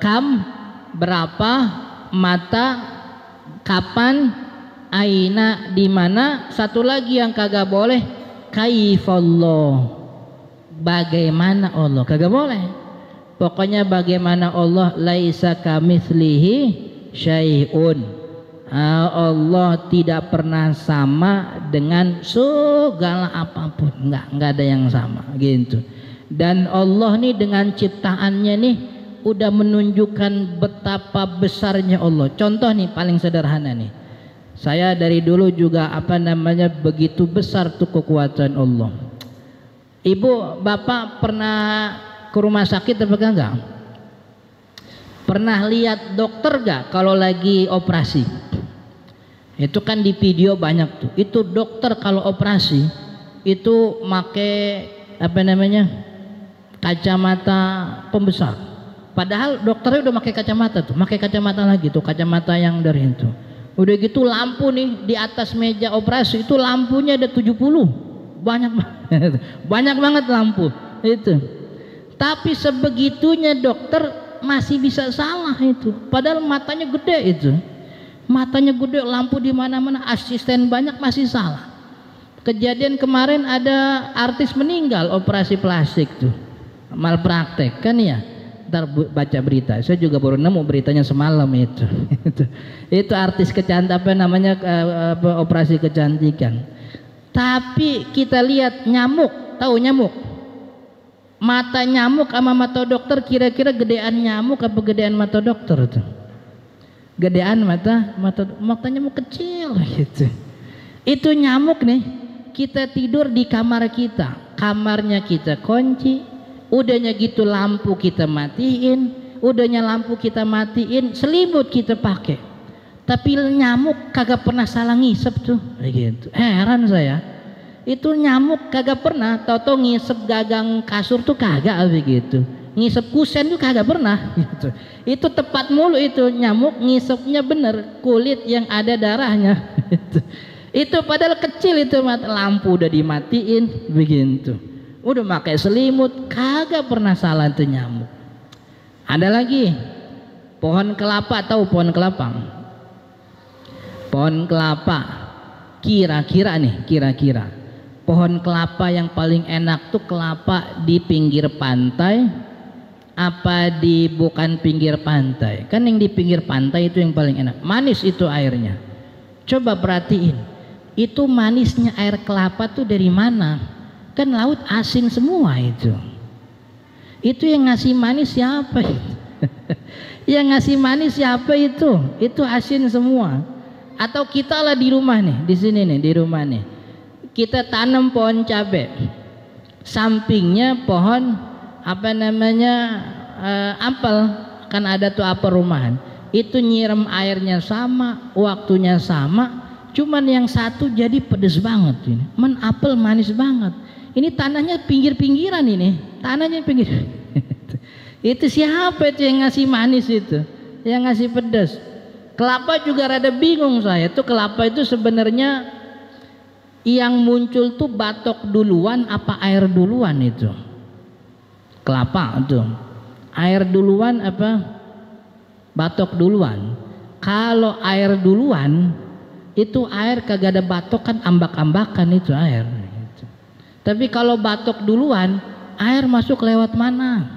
kam, berapa, mata, kapan, aina, di mana. Satu lagi yang kagak boleh, kaifallah, bagaimana Allah, kagak boleh. Pokoknya bagaimana Allah, laisa kamitslihi syai'un. Allah tidak pernah sama dengan segala apapun, nggak ada yang sama gitu. Dan Allah nih dengan ciptaannya nih udah menunjukkan betapa besarnya Allah. Contoh nih paling sederhana nih, saya dari dulu juga begitu besar tuh kekuatan Allah. Ibu bapak pernah ke rumah sakit apa enggak? Pernah lihat dokter gak kalau lagi operasi? Itu kan di video banyak tuh. Itu dokter kalau operasi itu make kacamata pembesar. Padahal dokternya udah pakai kacamata tuh, pakai kacamata lagi tuh, kacamata yang dari itu. Udah gitu lampu nih di atas meja operasi itu lampunya ada 70. Banyak banget. Banyak banget lampu itu. Tapi sebegitunya dokter masih bisa salah itu. Padahal matanya gede itu. Matanya gede, lampu di mana-mana, asisten banyak masih salah. Kejadian kemarin ada artis meninggal operasi plastik tuh. malpraktek kan ya. Ntar baca berita, saya juga baru nemu beritanya semalam itu. Itu artis kecantikan apa namanya operasi kecantikan. Tapi kita lihat nyamuk, tahu nyamuk? Mata nyamuk sama mata dokter kira-kira gedean nyamuk apa gedean mata dokter itu? Gedean mata nyamuk kecil gitu. Itu nyamuk nih, kita tidur di kamar kita, kamarnya kita kunci, udahnya gitu lampu kita matiin, udahnya lampu kita matiin, selimut kita pakai. Tapi nyamuk kagak pernah salah ngisep tuh, gitu. Heran saya. Itu nyamuk kagak pernah, tau-tau ngisep gagang kasur tuh kagak begitu. Ngisep kusen tuh kagak pernah gitu. Itu tepat mulu itu nyamuk ngisepnya bener kulit yang ada darahnya gitu. Itu padahal kecil itu, lampu udah dimatiin begitu. Udah pakai selimut kagak pernah salah tuh nyamuk. Ada lagi pohon kelapa, tahu pohon kelapa? Pohon kelapa kira-kira pohon kelapa yang paling enak tuh kelapa di pinggir pantai apa di bukan pinggir pantai? Kan yang di pinggir pantai itu yang paling enak, manis itu airnya. Coba perhatiin, itu manisnya air kelapa tuh dari mana? Kan laut asin semua itu. Itu yang ngasih manis siapa? Yang ngasih manis siapa itu? Itu asin semua. Atau kita lah di rumah nih, di sini nih, di rumah nih, kita tanam pohon cabai, sampingnya pohon apa namanya apel, kan ada tuh apel rumahan, itu nyiram airnya sama, waktunya sama, cuman yang satu jadi pedes banget ini, apel manis banget, ini tanahnya pinggir-pinggiran ini, tanahnya pinggir. Itu siapa itu yang ngasih manis itu, yang ngasih pedes? Kelapa juga rada bingung saya, tuh kelapa itu sebenarnya yang muncul tuh batok duluan apa air duluan itu? Kelapa tuh air duluan apa batok duluan? Kalau air duluan itu air kagak ada batok, kan ambak-ambakan itu air gitu. Tapi kalau batok duluan air masuk lewat mana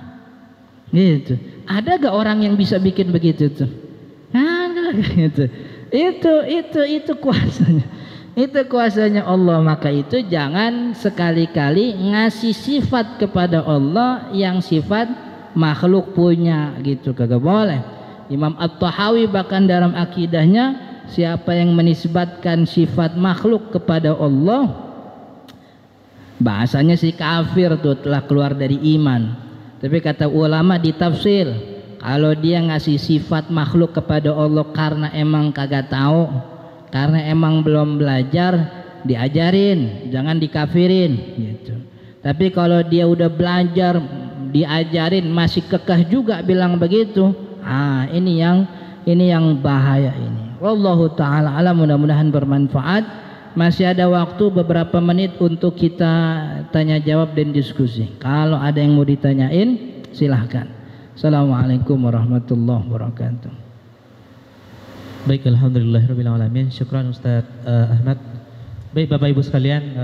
gitu? Ada gak orang yang bisa bikin begitu tuh? Gitu. Itu kuasanya, itu kuasanya Allah. Maka itu jangan sekali-kali ngasih sifat kepada Allah yang sifat makhluk punya gitu, kagak boleh. Imam At-Tahawi bahkan dalam akidahnya, siapa yang menisbatkan sifat makhluk kepada Allah, bahasanya si kafir tuh telah keluar dari iman. Tapi kata ulama di tafsir, kalau dia ngasih sifat makhluk kepada Allah karena emang kagak tahu, karena emang belum belajar, diajarin, jangan dikafirin gitu. Tapi kalau dia udah belajar, diajarin masih kekeh juga bilang begitu, ini yang bahaya ini. Wallahu taala alam, mudah-mudahan bermanfaat. Masih ada waktu beberapa menit untuk kita tanya jawab dan diskusi. Kalau ada yang mau ditanyain, silahkan. Assalamualaikum warahmatullahi wabarakatuh. Baik, alhamdulillahirabbil alamin. Syukran Ustaz Ahmad. Baik Bapak Ibu sekalian,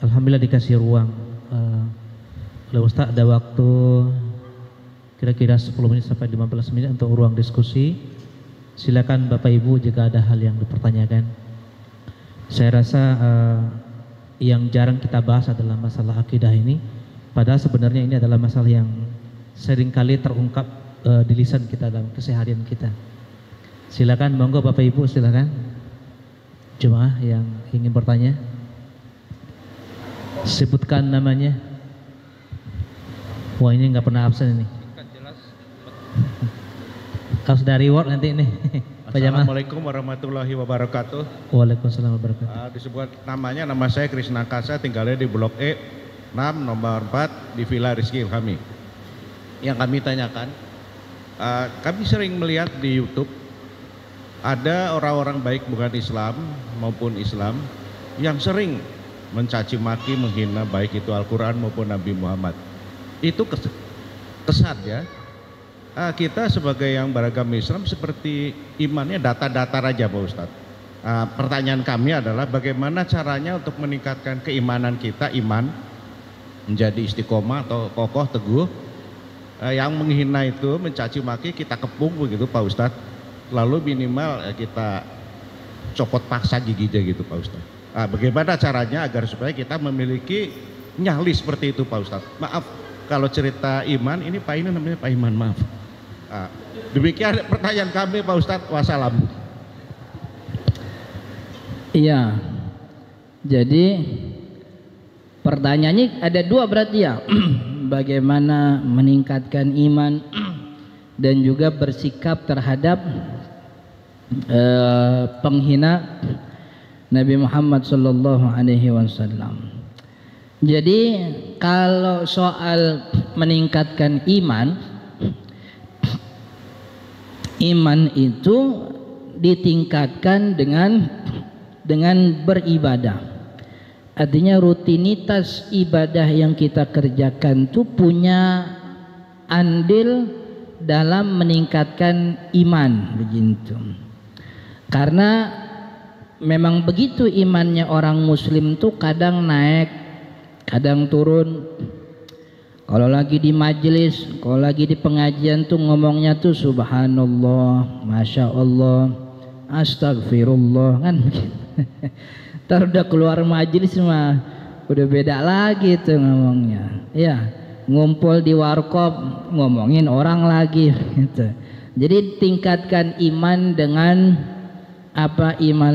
alhamdulillah dikasih ruang oleh Ustaz, ada waktu kira-kira 10 menit sampai 15 menit untuk ruang diskusi. Silakan Bapak Ibu jika ada hal yang dipertanyakan. Saya rasa yang jarang kita bahas adalah masalah akidah ini, padahal sebenarnya ini adalah masalah yang seringkali terungkap di lisan kita dalam keseharian kita. Silakan, monggo Bapak Ibu, silakan. Jemaah yang ingin bertanya, sebutkan namanya. Wah, ini nggak pernah absen ini. Harus dari reward nanti ini. Assalamualaikum warahmatullahi wabarakatuh. Waalaikumsalam warahmatullahi wabarakatuh. Disebut namanya, nama saya Krisna Kasa, tinggalnya di Blok E 6 nomor 4 di Villa Rizky Ilhami. Yang kami tanyakan, kami sering melihat di YouTube ada orang-orang baik bukan Islam maupun Islam yang sering mencaci maki, menghina baik itu Al-Quran maupun Nabi Muhammad. Itu kesan ya. Kita sebagai yang beragama Islam seperti imannya data-data aja Pak Ustadz. Pertanyaan kami adalah bagaimana caranya untuk meningkatkan keimanan kita, iman menjadi istiqomah atau kokoh teguh. Yang menghina itu, mencaci maki kita kepung begitu Pak Ustadz. Lalu minimal kita copot paksa giginya gitu Pak Ustadz. Bagaimana caranya agar supaya kita memiliki nyali seperti itu Pak Ustadz. Maaf kalau cerita iman, ini Pak ini namanya Pak Iman, maaf. Demikian pertanyaan kami Pak Ustadz. Wassalam. Iya. Jadi pertanyaannya ada dua berarti ya. Bagaimana meningkatkan iman dan juga bersikap terhadap penghina Nabi Muhammad sallallahu alaihi wasallam. Jadi kalau soal meningkatkan iman itu ditingkatkan dengan beribadah. Artinya rutinitas ibadah yang kita kerjakan itu punya andil dalam meningkatkan iman begitu. Karena memang begitu imannya orang muslim tuh kadang naik, kadang turun. Kalau lagi di majelis, kalau lagi di pengajian tuh ngomongnya tuh subhanallah, masya Allah, astagfirullah kan begitu. Ntar udah keluar majelis mah udah beda lagi tuh ngomongnya. Ya, ngumpul di warkop ngomongin orang lagi gitu. Jadi tingkatkan iman dengan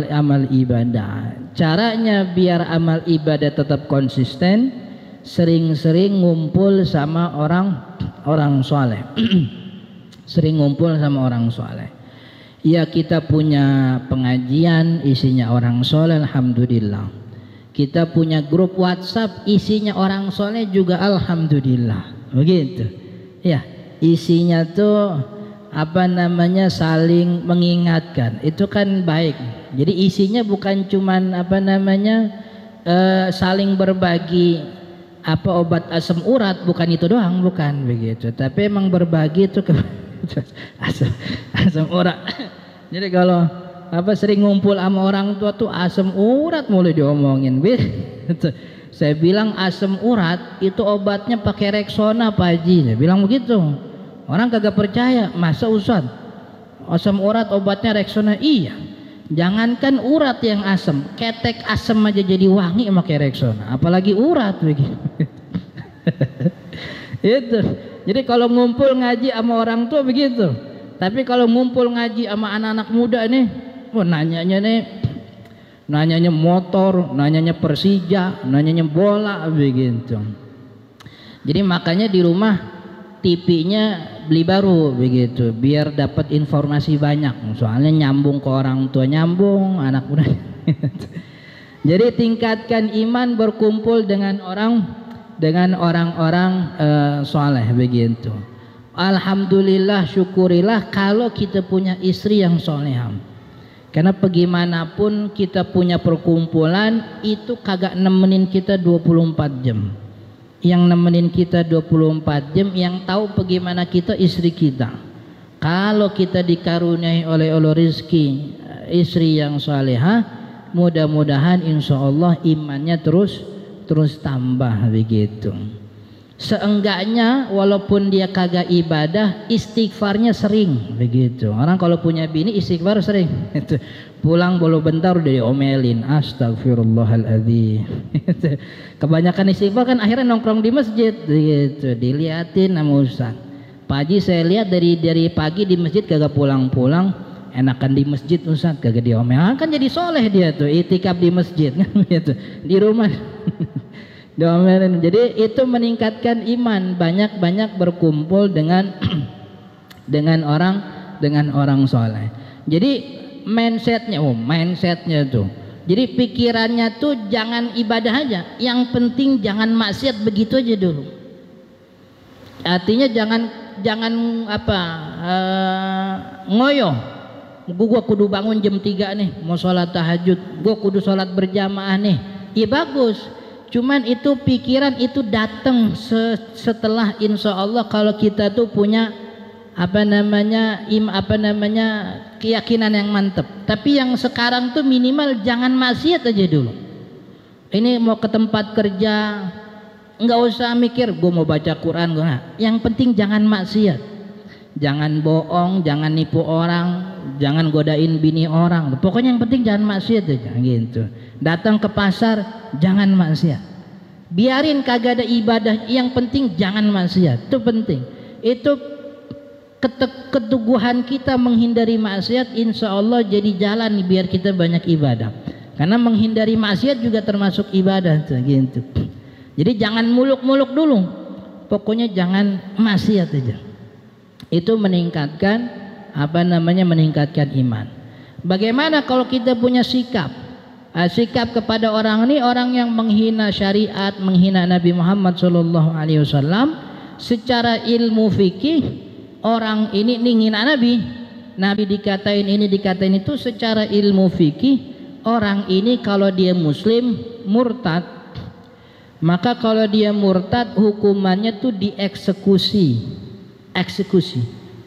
amal ibadah. Caranya biar amal ibadah tetap konsisten, sering-sering ngumpul sama orang soleh. Sering ngumpul sama orang soleh. Ya kita punya pengajian isinya orang soleh, alhamdulillah. Kita punya grup WhatsApp isinya orang soleh juga, alhamdulillah. Begitu. Ya, isinya tuh saling mengingatkan. Itu kan baik. Jadi isinya bukan cuman saling berbagi obat asam urat, bukan itu doang, bukan begitu. Tapi emang berbagi itu asam urat. Jadi kalau sering ngumpul sama orang tua tuh asam urat mulai diomongin. Saya bilang asam urat itu obatnya pakai Rexona Pak Haji. Saya bilang begitu. Orang kagak percaya. Masa Ustaz asam urat obatnya Rexona? Iya. Jangankan urat yang asam, ketek asam aja jadi wangi pakai Rexona. Apalagi urat begitu. Itu. Jadi kalau ngumpul ngaji sama orang tua begitu. Tapi kalau ngumpul ngaji sama anak-anak muda nih, nanyanya motor, nanyanya Persija, nanyanya bola begitu. Jadi makanya di rumah TV-nya beli baru begitu, biar dapat informasi banyak. Soalnya nyambung ke orang tua, nyambung anak muda. Jadi tingkatkan iman berkumpul dengan orang-orang soleh begitu. Alhamdulillah, syukurilah kalau kita punya istri yang solehah. Karena bagaimanapun kita punya perkumpulan itu kagak nemenin kita 24 jam. Yang nemenin kita 24 jam, yang tahu bagaimana kita istri kita. Kalau kita dikaruniai oleh rezeki istri yang solehah, mudah-mudahan insya Allah imannya terus tambah begitu. Seenggaknya walaupun dia kagak ibadah, istighfarnya sering begitu. Orang kalau punya bini istighfar sering. Pulang bolo bentar udah diomelin, astagfirullahaladzim. Kebanyakan istighfar kan akhirnya nongkrong di masjid gitu, diliatin sama ustaz. Pak Haji saya lihat dari pagi di masjid kagak pulang-pulang, enakan di masjid ustaz kagak diomel. Kan jadi soleh dia tuh, itikaf di masjid kan gitu. Di rumah diomelin. Jadi itu meningkatkan iman, banyak-banyak berkumpul dengan orang soleh. Jadi mindsetnya tuh. Jadi pikirannya tuh jangan ibadah aja, yang penting jangan maksiat, begitu aja dulu. Artinya jangan ngoyo. Gua kudu bangun jam 3 nih, mau sholat tahajud. Gua kudu sholat berjamaah nih. Iya bagus. Cuman itu pikiran itu datang setelah insya Allah kalau kita tuh punya keyakinan yang mantap. Tapi yang sekarang tuh minimal jangan maksiat aja dulu. Ini mau ke tempat kerja nggak usah mikir gue mau baca Quran gue nggak. Yang penting jangan maksiat, jangan bohong, jangan nipu orang, jangan godain bini orang. Pokoknya yang penting jangan maksiat aja gitu. Datang ke pasar jangan maksiat. Biarin kagak ada ibadah, yang penting jangan maksiat. Itu penting. Itu keteguhan kita menghindari maksiat, insya Allah jadi jalan biar kita banyak ibadah. Karena menghindari maksiat juga termasuk ibadah tuh, gitu. Jadi jangan muluk-muluk dulu, pokoknya jangan maksiat aja. Itu meningkatkan meningkatkan iman. Bagaimana kalau kita punya sikap kepada orang ini, orang yang menghina syariat, menghina Nabi Muhammad SAW, secara ilmu fikih orang ini menghina Nabi dikatain ini dikatain itu, secara ilmu fikih orang ini kalau dia muslim murtad, maka kalau dia murtad hukumannya tuh dieksekusi.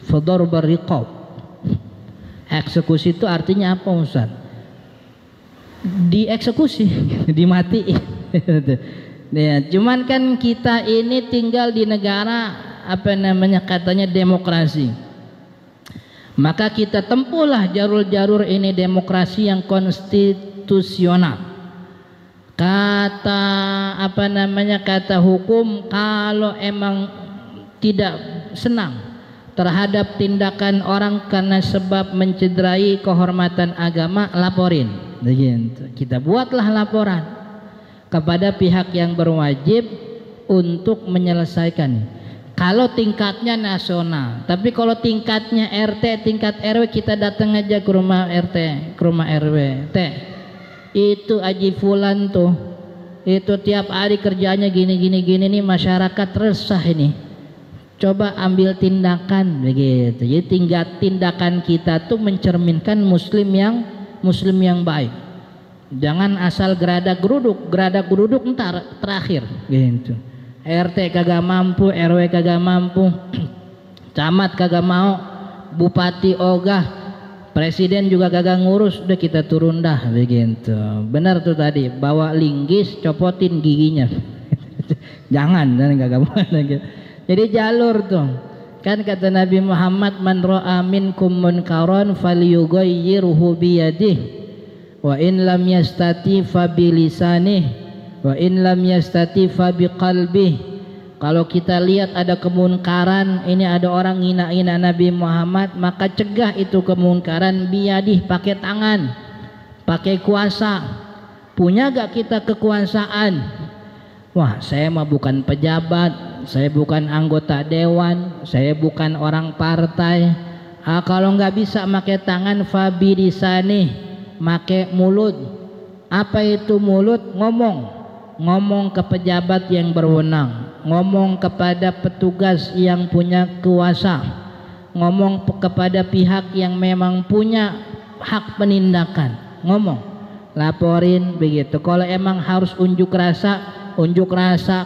Fadarbar riqab. Eksekusi itu artinya apa Ustaz? Dieksekusi, dimatiin. Ya, cuman kan kita ini tinggal di negara katanya demokrasi. Maka kita tempuhlah jalur-jalur ini demokrasi yang konstitusional. Kata hukum kalau emang tidak senang terhadap tindakan orang karena sebab mencederai kehormatan agama, laporin. Kita buatlah laporan kepada pihak yang berwajib untuk menyelesaikan. Kalau tingkatnya nasional, tapi kalau tingkatnya RT, tingkat RW, kita datang aja ke rumah RT, ke rumah RW. Itu Haji Fulan tuh, itu tiap hari kerjanya gini nih, masyarakat resah ini. Coba ambil tindakan begitu. Jadi tindakan kita tuh mencerminkan muslim yang baik. Jangan asal geradak geruduk ntar terakhir gitu. RT kagak mampu, RW kagak mampu, camat kagak mau, bupati ogah, presiden juga kagak ngurus, udah kita turun dah begitu. Benar tuh tadi, bawa linggis copotin giginya. jangan kagak mau gitu. Jadi jalur tuh kan kata Nabi Muhammad, man ra'a minkum munkaran falyughayyirhu biyadihi wa in lam yastati fa bilisanihi wa in lam yastati fa biqalbih. Kalau kita lihat ada kemunkaran, ini ada orang ngina-ngina Nabi Muhammad, maka cegah itu kemunkaran biyadih, pakai tangan, pakai kuasa. Punya gak kita kekuasaan? Wah, saya mah bukan pejabat, saya bukan anggota dewan, saya bukan orang partai. Kalau nggak bisa pakai tangan, fabirisani, pakai mulut. Apa itu mulut? Ngomong ke pejabat yang berwenang, ngomong kepada petugas yang punya kuasa, ngomong kepada pihak yang memang punya hak penindakan, laporin begitu. Kalau emang harus unjuk rasa,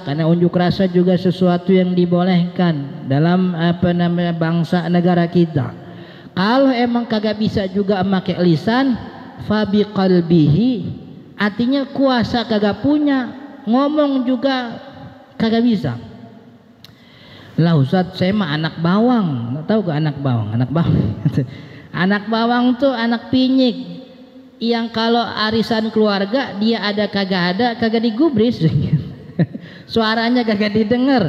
karena unjuk rasa juga sesuatu yang dibolehkan dalam bangsa negara kita. Kalau emang kagak bisa juga pakai lisan, fabi qalbihi, artinya kuasa kagak punya, ngomong juga kagak bisa. Lah Ustaz, saya mah anak bawang. Tahu gak anak bawang? Anak bawang tuh anak pinyik yang kalau arisan keluarga dia ada kagak digubris. Suaranya kagak didengar.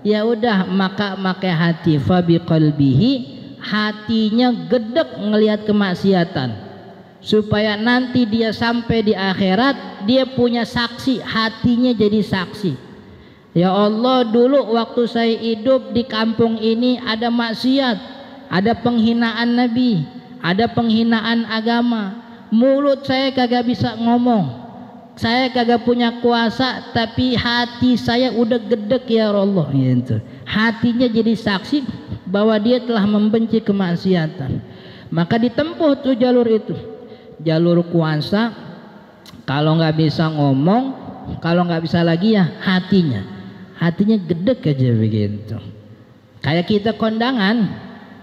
Ya udah, maka pakai hati, fa biqalbihi, hatinya gedek ngelihat kemaksiatan, supaya nanti dia sampai di akhirat dia punya saksi, hatinya jadi saksi. Ya Allah, dulu waktu saya hidup di kampung ini ada maksiat, ada penghinaan Nabi, ada penghinaan agama. Mulut saya kagak bisa ngomong, saya kagak punya kuasa, tapi hati saya udah gedek ya Allah gitu. Hatinya jadi saksi bahwa dia telah membenci kemaksiatan. Maka ditempuh tuh jalur itu, jalur kuasa. Kalau nggak bisa ngomong, kalau nggak bisa lagi ya hatinya gedek aja begitu. Kayak kita kondangan,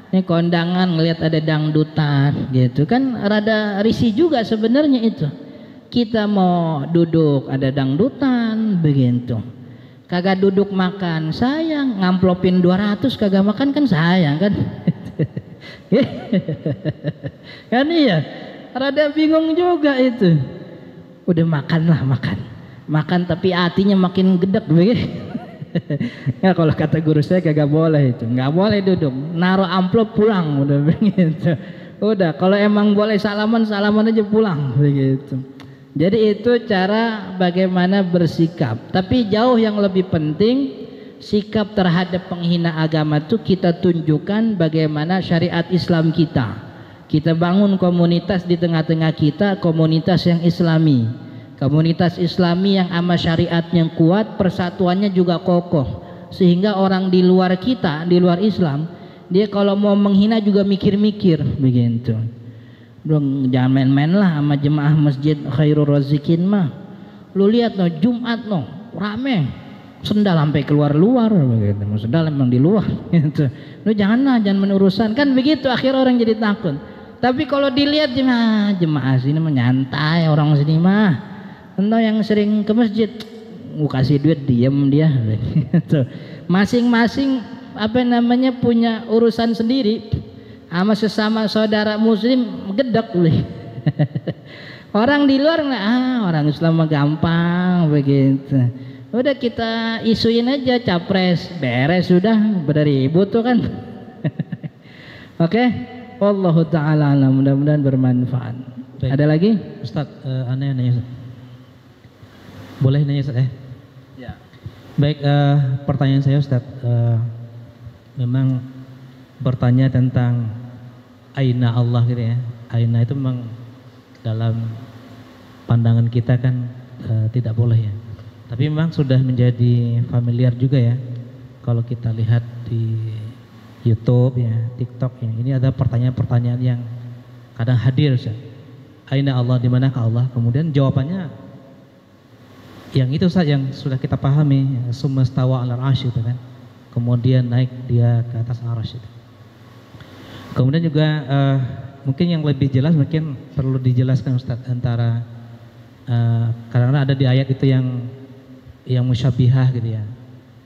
ini kondangan ngelihat ada dangdutan gitu kan, rada risih juga sebenarnya itu. Kita mau duduk ada dangdutan begitu. kagak duduk makan, sayang. Ngamplopin 200 kagak makan kan sayang kan. Kan iya, rada bingung juga itu. Udah makanlah, makan tapi hatinya makin gedek begitu. Ya kalau kata guru saya kagak boleh itu, nggak boleh duduk, naruh amplop pulang udah begitu. Udah kalau emang boleh salaman aja pulang begitu. Jadi itu cara bagaimana bersikap. Tapi jauh yang lebih penting, sikap terhadap penghina agama itu kita tunjukkan bagaimana syariat Islam kita. Kita bangun komunitas di tengah-tengah kita, komunitas yang Islami. Komunitas Islami yang ama syariatnya kuat, persatuannya juga kokoh. Sehingga orang di luar kita, di luar Islam, dia kalau mau menghina juga mikir-mikir begitu. Dong, jangan main-main lah sama jemaah masjid Khairul Razikin mah. Lu lihat no, Jumat no, rame. Sendal sampai keluar-luar begitu. Sendal emang di luar gitu. Lu jangan menurusan kan begitu, akhir orang jadi takut. Tapi kalau dilihat jemaah sini mah nyantai, orang sini mah. Entah yang sering ke masjid, kasih duit diem dia begitu. Masing-masing punya urusan sendiri. Sama sesama saudara muslim gedek boleh. Orang di luar orang Islam mah gampang begitu. Udah kita isuin aja capres, beres sudah, berribut tuh kan. Oke, wallahu taala alam, mudah-mudahan bermanfaat. Baik. Ada lagi? Ustaz, aneh nanya. Boleh nanya Ustaz ya? Ya. Baik, pertanyaan saya Ustaz, memang bertanya tentang aina Allah gitu ya. Aina itu memang dalam pandangan kita kan tidak boleh ya. Tapi memang sudah menjadi familiar juga ya. Kalau kita lihat di YouTube ya, TikTok ya, ini ada pertanyaan-pertanyaan yang kadang hadir Ustaz. Aina Allah, di manakah Allah? Kemudian jawabannya yang itu Ustaz yang sudah kita pahami, summa stawa 'alal 'arsy itu kan. Kemudian naik dia ke atas arsy itu. Kemudian juga mungkin yang lebih jelas mungkin perlu dijelaskan Ustadz antara karena ada di ayat itu yang musyabihah gitu ya,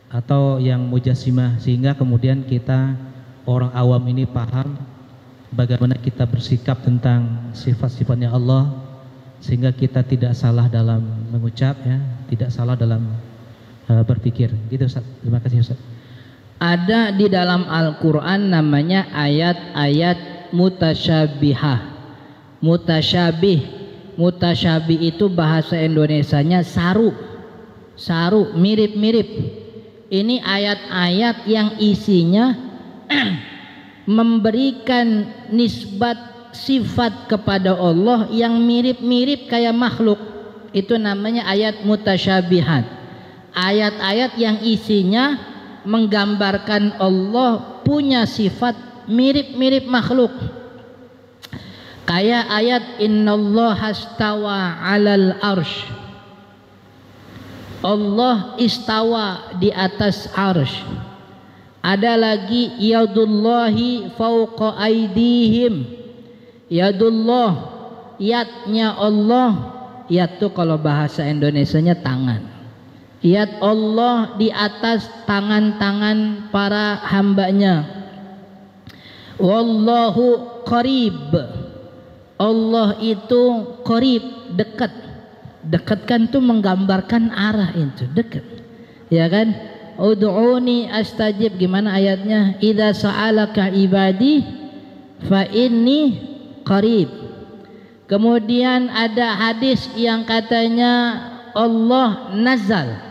atau yang mujassimah, sehingga kemudian kita orang awam ini paham bagaimana kita bersikap tentang sifat-sifatnya Allah, sehingga kita tidak salah dalam mengucap ya, tidak salah dalam berpikir. Gitu Ustadz. Terima kasih Ustadz. Ada di dalam Al-Quran namanya ayat-ayat mutasyabihah. Mutasyabih itu bahasa Indonesianya saru, mirip-mirip. Ini ayat-ayat yang isinya memberikan nisbat sifat kepada Allah yang mirip-mirip kayak makhluk. Itu namanya ayat mutasyabihat. Ayat-ayat yang isinya menggambarkan Allah punya sifat mirip-mirip makhluk. Kayak ayat innallaha istawa 'alal arsy. Allah istawa di atas arsy. Ada lagi yadullahi fauqa aidihim. Yadullah, yadnya Allah. Yad itu kalau bahasa Indonesianya tangan. Yad Allah di atas tangan-tangan para hambanya. Wallahu qarib. Allah itu qarib, dekat. Dekat kan itu menggambarkan arah itu, dekat. Ya kan? Ud'uni astajib, gimana ayatnya? Idza sa'alaka ibadi fa inni qarib. Kemudian ada hadis yang katanya Allah nazal.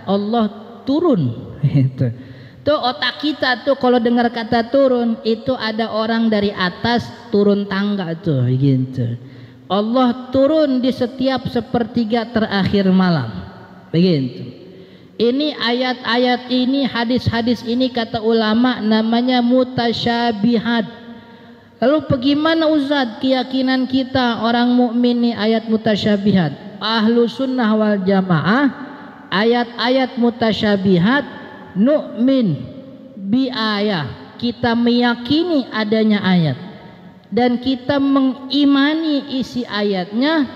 Allah turun. Itu. Tuh otak kita tuh kalau dengar kata turun itu ada orang dari atas turun tangga tuh gitu. Allah turun di setiap sepertiga terakhir malam. Begitu. Ini ayat-ayat ini, hadis-hadis ini kata ulama namanya mutasyabihat. Lalu bagaimana Ustaz keyakinan kita orang mukmin nih ayat mutasyabihat? Ahlu sunnah wal jamaah ayat-ayat mutasyabihat nu'min bi ayah, kita meyakini adanya ayat dan kita mengimani isi ayatnya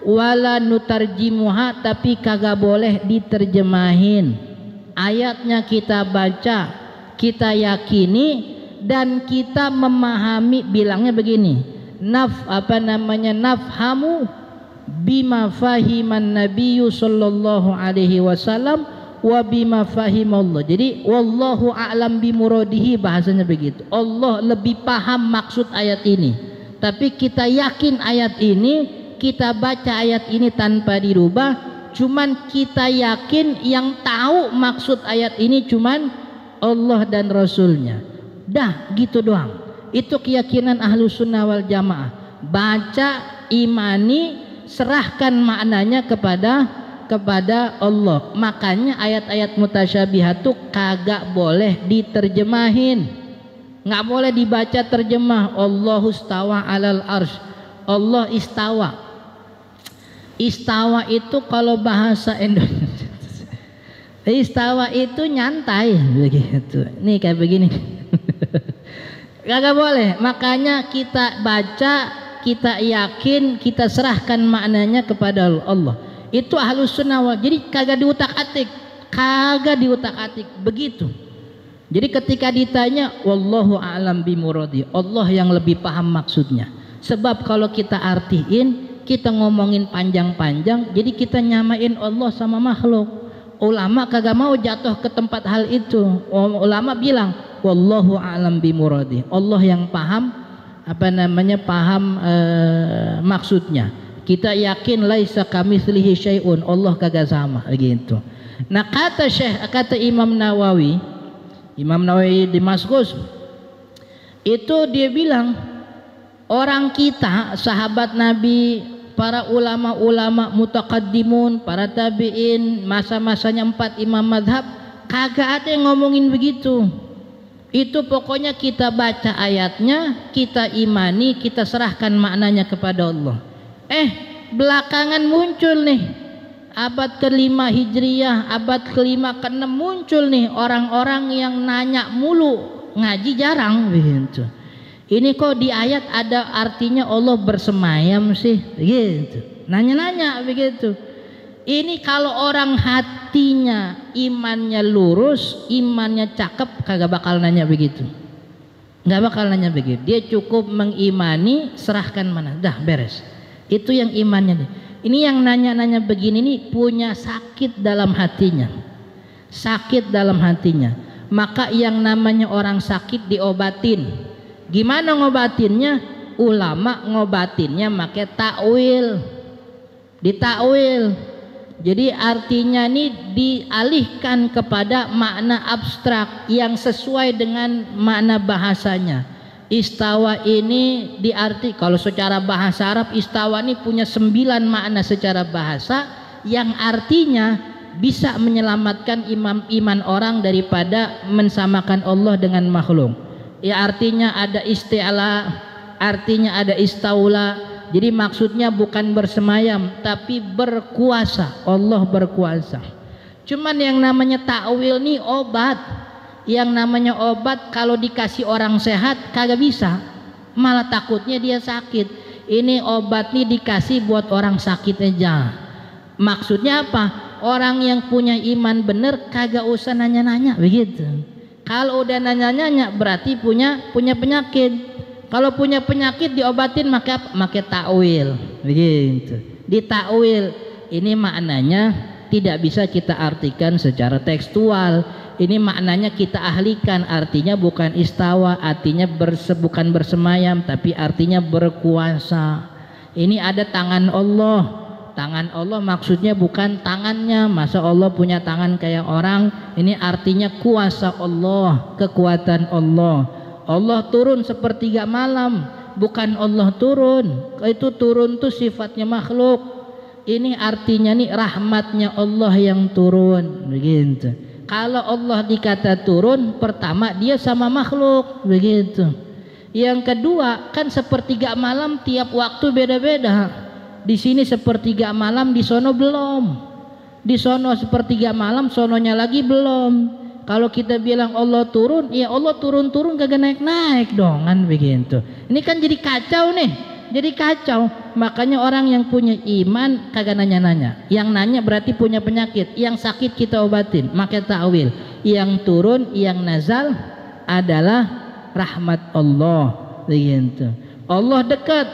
wala nutarjimuha, tapi kagak boleh diterjemahin. Ayatnya kita baca, kita yakini, dan kita memahami. Bilangnya begini, nafhamu bima fahiman nabiyyu sallallahu alaihi wasallam wa bima fahimallah. Jadi wallahu a'lam bimuradihi, bahasanya begitu. Allah lebih paham maksud ayat ini, tapi kita yakin ayat ini, kita baca ayat ini tanpa dirubah. Cuman kita yakin yang tahu maksud ayat ini cuman Allah dan Rasulnya. Dah gitu doang. Itu keyakinan ahlu sunnah wal jamaah. Baca, imani, serahkan maknanya kepada Allah. Makanya ayat-ayat mutasyabihat tuh kagak boleh diterjemahin, nggak boleh dibaca terjemah. Allahu istawa alal arsh, Allah istawa. Istawa itu kalau bahasa Indonesia, istawa itu nyantai begitu. Nih kayak begini. Kagak boleh. Makanya kita baca, kita yakin, kita serahkan maknanya kepada Allah. Itu ahlus sunnah wal. Jadi kagak diutak-atik, begitu. Jadi ketika ditanya, wallahu a'lam bimuradi, Allah yang lebih paham maksudnya. Sebab kalau kita artiin, kita ngomongin panjang-panjang, jadi kita nyamain Allah sama makhluk. Ulama kagak mau jatuh ke tempat hal itu. Ulama bilang wallahu a'lam bimuradi, Allah yang paham paham maksudnya. Kita yakin laisa kamitslihi syai'un, Allah kagak sama gitu. Nah kata Imam Nawawi Damaskus itu, dia bilang orang kita, sahabat Nabi, para ulama-ulama mutaqaddimun, para tabi'in, masa-masanya 4 imam madhab, kagak ada yang ngomongin begitu. Itu pokoknya kita baca ayatnya, kita imani, kita serahkan maknanya kepada Allah. Belakangan muncul nih, abad ke-5 Hijriyah, abad ke-5 ke-6 muncul nih orang-orang yang nanya mulu, ngaji jarang begitu. Ini kok di ayat ada artinya Allah bersemayam sih, gitu. Nanya-nanya begitu. Ini kalau orang hatinya imannya lurus, imannya cakep, kagak bakal nanya begitu. Nggak bakal nanya begitu. Dia cukup mengimani, serahkan mana, dah beres. Itu yang imannya nih. Ini yang nanya-nanya begini nih punya sakit dalam hatinya. Sakit dalam hatinya. Maka yang namanya orang sakit diobatin. Gimana ngobatinnya? Ulama ngobatinnya pakai takwil. Ditakwil. Jadi artinya ini dialihkan kepada makna abstrak yang sesuai dengan makna bahasanya. Istawa ini diarti, kalau secara bahasa Arab istawa ini punya 9 makna secara bahasa yang artinya bisa menyelamatkan iman orang daripada mensamakan Allah dengan makhluk. Ya artinya ada isti'la, artinya ada istaula. Jadi maksudnya bukan bersemayam tapi berkuasa. Allah berkuasa. Cuman yang namanya takwil nih obat. Yang namanya obat kalau dikasih orang sehat kagak bisa. Malah takutnya dia sakit. Ini obat nih dikasih buat orang sakit aja. Maksudnya apa? Orang yang punya iman bener kagak usah nanya-nanya begitu. Kalau udah nanya-nanya berarti punya penyakit. Kalau punya penyakit diobatin pakai takwil begitu. Ditakwil ini maknanya tidak bisa kita artikan secara tekstual. Ini maknanya kita ahlikan, artinya bukan istawa, artinya bukan bersemayam, tapi artinya berkuasa. Ini ada tangan Allah. Tangan Allah maksudnya bukan tangannya, masa Allah punya tangan kayak orang. Ini artinya kuasa Allah, kekuatan Allah. Allah turun sepertiga malam, bukan Allah turun. Itu turun tuh sifatnya makhluk. Ini artinya nih rahmatnya Allah yang turun begitu. Kalau Allah dikata turun, pertama dia sama makhluk begitu. Yang kedua kan sepertiga malam tiap waktu beda-beda. Di sini sepertiga malam, di sono belum. Di sono sepertiga malam, sononya lagi belum. Kalau kita bilang Allah turun, ya Allah turun-turun kagak naik-naik dong kan begitu. Ini kan jadi kacau nih. jadi kacau. Makanya orang yang punya iman kagak nanya-nanya. Yang nanya berarti punya penyakit. Yang sakit kita obatin, maka ta'wil. Yang turun, yang nazal adalah rahmat Allah. Begitu. Allah dekat,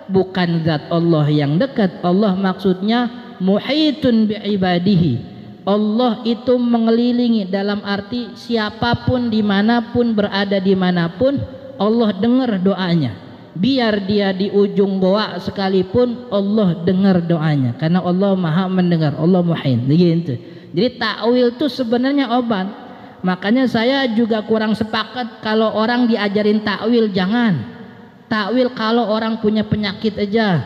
bukan zat Allah yang dekat. Allah maksudnya muhitun bi'ibadihi. Allah itu mengelilingi, dalam arti siapapun dimanapun berada dimanapun Allah dengar doanya. Biar dia di ujung goa sekalipun Allah dengar doanya, karena Allah maha mendengar, Allah muhin. Begitu. Jadi takwil itu sebenarnya obat. Makanya saya juga kurang sepakat kalau orang diajarin takwil. Jangan takwil kalau orang punya penyakit aja.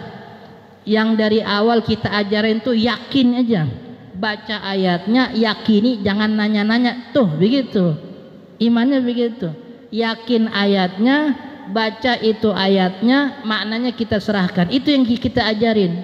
Yang dari awal kita ajarin tuh yakin aja, baca ayatnya, yakini, jangan nanya-nanya. Tuh begitu imannya, begitu yakin ayatnya, baca itu ayatnya, maknanya kita serahkan. Itu yang kita ajarin.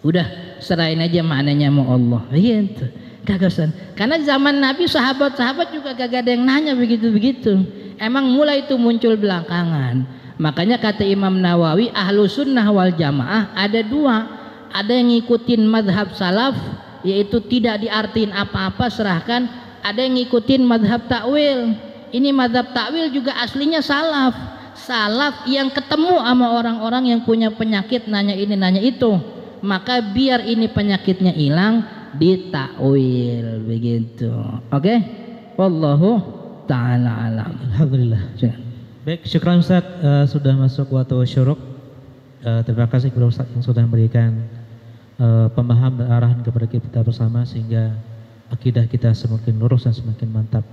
Udah serahin aja maknanya mau Allah. Begitu gagasan. Karena zaman Nabi sahabat-sahabat juga gak ada yang nanya begitu-begitu. Emang mulai itu muncul belakangan. Makanya kata Imam Nawawi, ahlu sunnah wal jamaah ada dua. Ada yang ngikutin madhab salaf, yaitu tidak diartiin apa-apa, serahkan. Ada yang ngikutin madhab takwil. Ini madhab takwil juga aslinya salaf. Salaf yang ketemu sama orang-orang yang punya penyakit, nanya ini nanya itu, maka biar ini penyakitnya hilang, ditakwil. Begitu. Oke? Wallahu ta'ala alam. Alhamdulillah. Baik, syukran Ustaz, sudah masuk waktu syuruk. Terima kasih kepada Ustaz yang sudah memberikan pemahaman dan arahan kepada kita bersama, sehingga akidah kita semakin lurus dan semakin mantap.